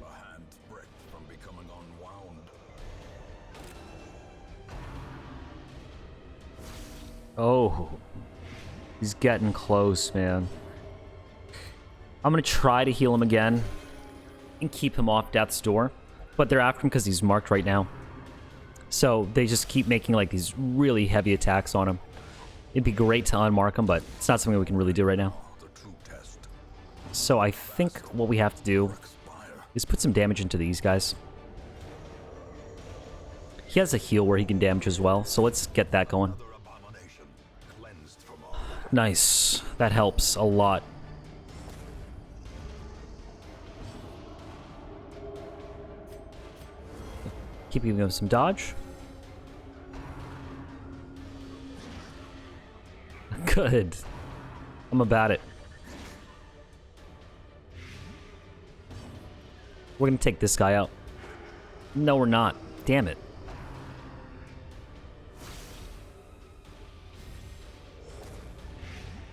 A hand's breadth from becoming unwound. Oh. He's getting close, man. I'm gonna try to heal him again and keep him off Death's Door. But they're after him because he's marked right now. So they just keep making like these really heavy attacks on him. It'd be great to unmark him, but it's not something we can really do right now. The true test. So I think what we have to do Expire. is put some damage into these guys. He has a heal where he can damage as well, so let's get that going. Another abomination. Cleansed from all. Nice. That helps a lot. Keep giving him some dodge. Good. I'm about it. We're gonna take this guy out. No, we're not. Damn it.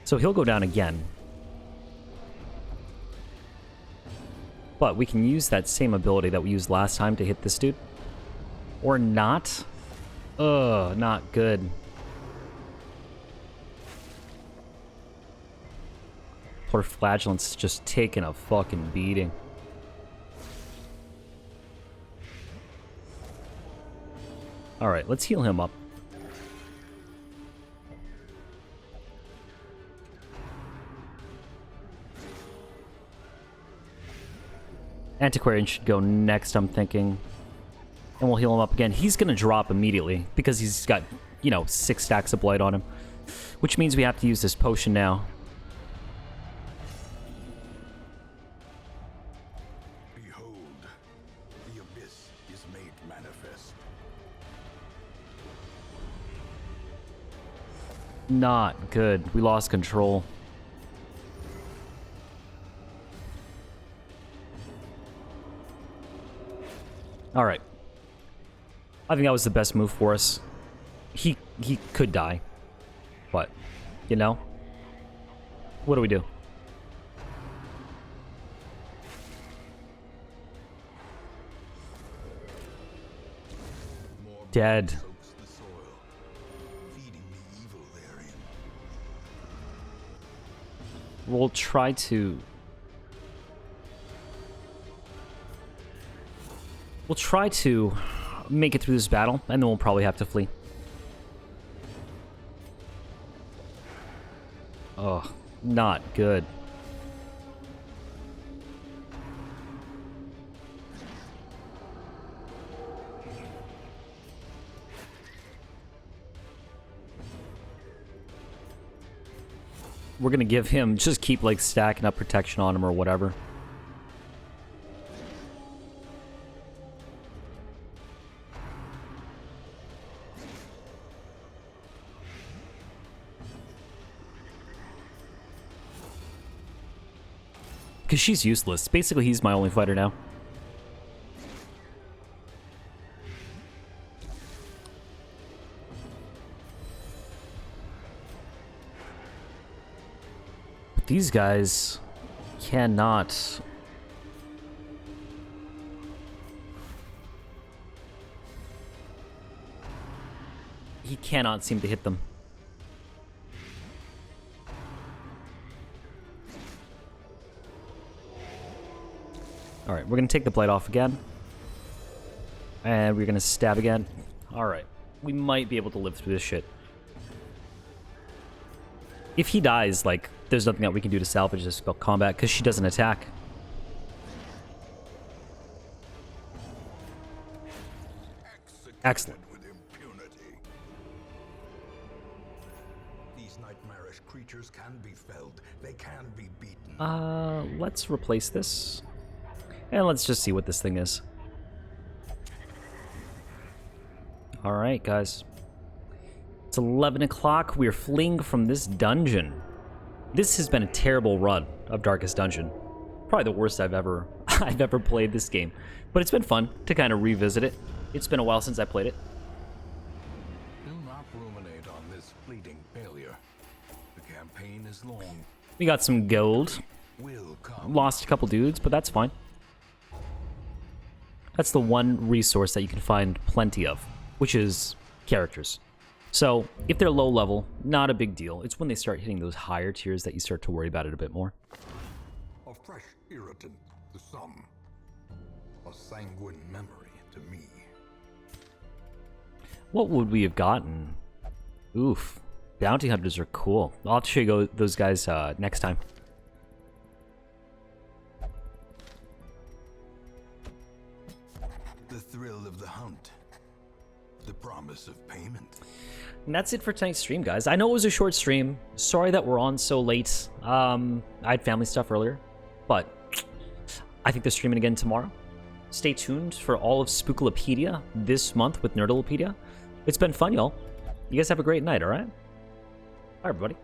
So he'll go down again. But we can use that same ability that we used last time to hit this dude. Or not. Ugh, not good. Poor Flagellant's just taking a fucking beating. Alright, let's heal him up. Antiquarian should go next, I'm thinking. And we'll heal him up again. He's gonna drop immediately because he's got, you know, 6 stacks of blight on him. Which means we have to use this potion now. Behold, the abyss is made manifest. Not good. We lost control. Alright. I think that was the best move for us. He could die. But, you know? What do we do? Dead. Soaks the soil, feeding the evil therein. We'll try to... We'll try to make it through this battle, and then we'll probably have to flee. Oh, not good. We're gonna give him, just keep like stacking up protection on him or whatever. Because she's useless. Basically, he's my only fighter now. But these guys cannot... He cannot seem to hit them. Alright, we're going to take the blight off again. And we're going to stab again. Alright, we might be able to live through this shit. If he dies, like, there's nothing that we can do to salvage this spell combat, because she doesn't attack. Excellent. With impunity. These nightmarish creatures can be felled. They can be beaten. Let's replace this. And let's just see what this thing is. Alright, guys. It's 11 o'clock. We're fleeing from this dungeon. This has been a terrible run of Darkest Dungeon. Probably the worst I've ever played this game. But it's been fun to kind of revisit it. It's been a while since I played it. Do not ruminate on this fleeting failure. The campaign is long. We got some gold. Will come. Lost a couple dudes, but that's fine. That's the one resource that you can find plenty of, which is characters. So, if they're low level, not a big deal. It's when they start hitting those higher tiers that you start to worry about it a bit more. A fresh irritant to some. A sanguine memory to me. What would we have gotten? Oof. Bounty hunters are cool. I'll have to show you those guys next time. The thrill of the hunt. The promise of payment. And that's it for tonight's stream, guys. I know it was a short stream. Sorry that we're on so late. I had family stuff earlier, but I think they're streaming again tomorrow. Stay tuned for all of Spookalopedia this month with Nerdalopedia. It's been fun, y'all. You guys have a great night, all right? All right, everybody.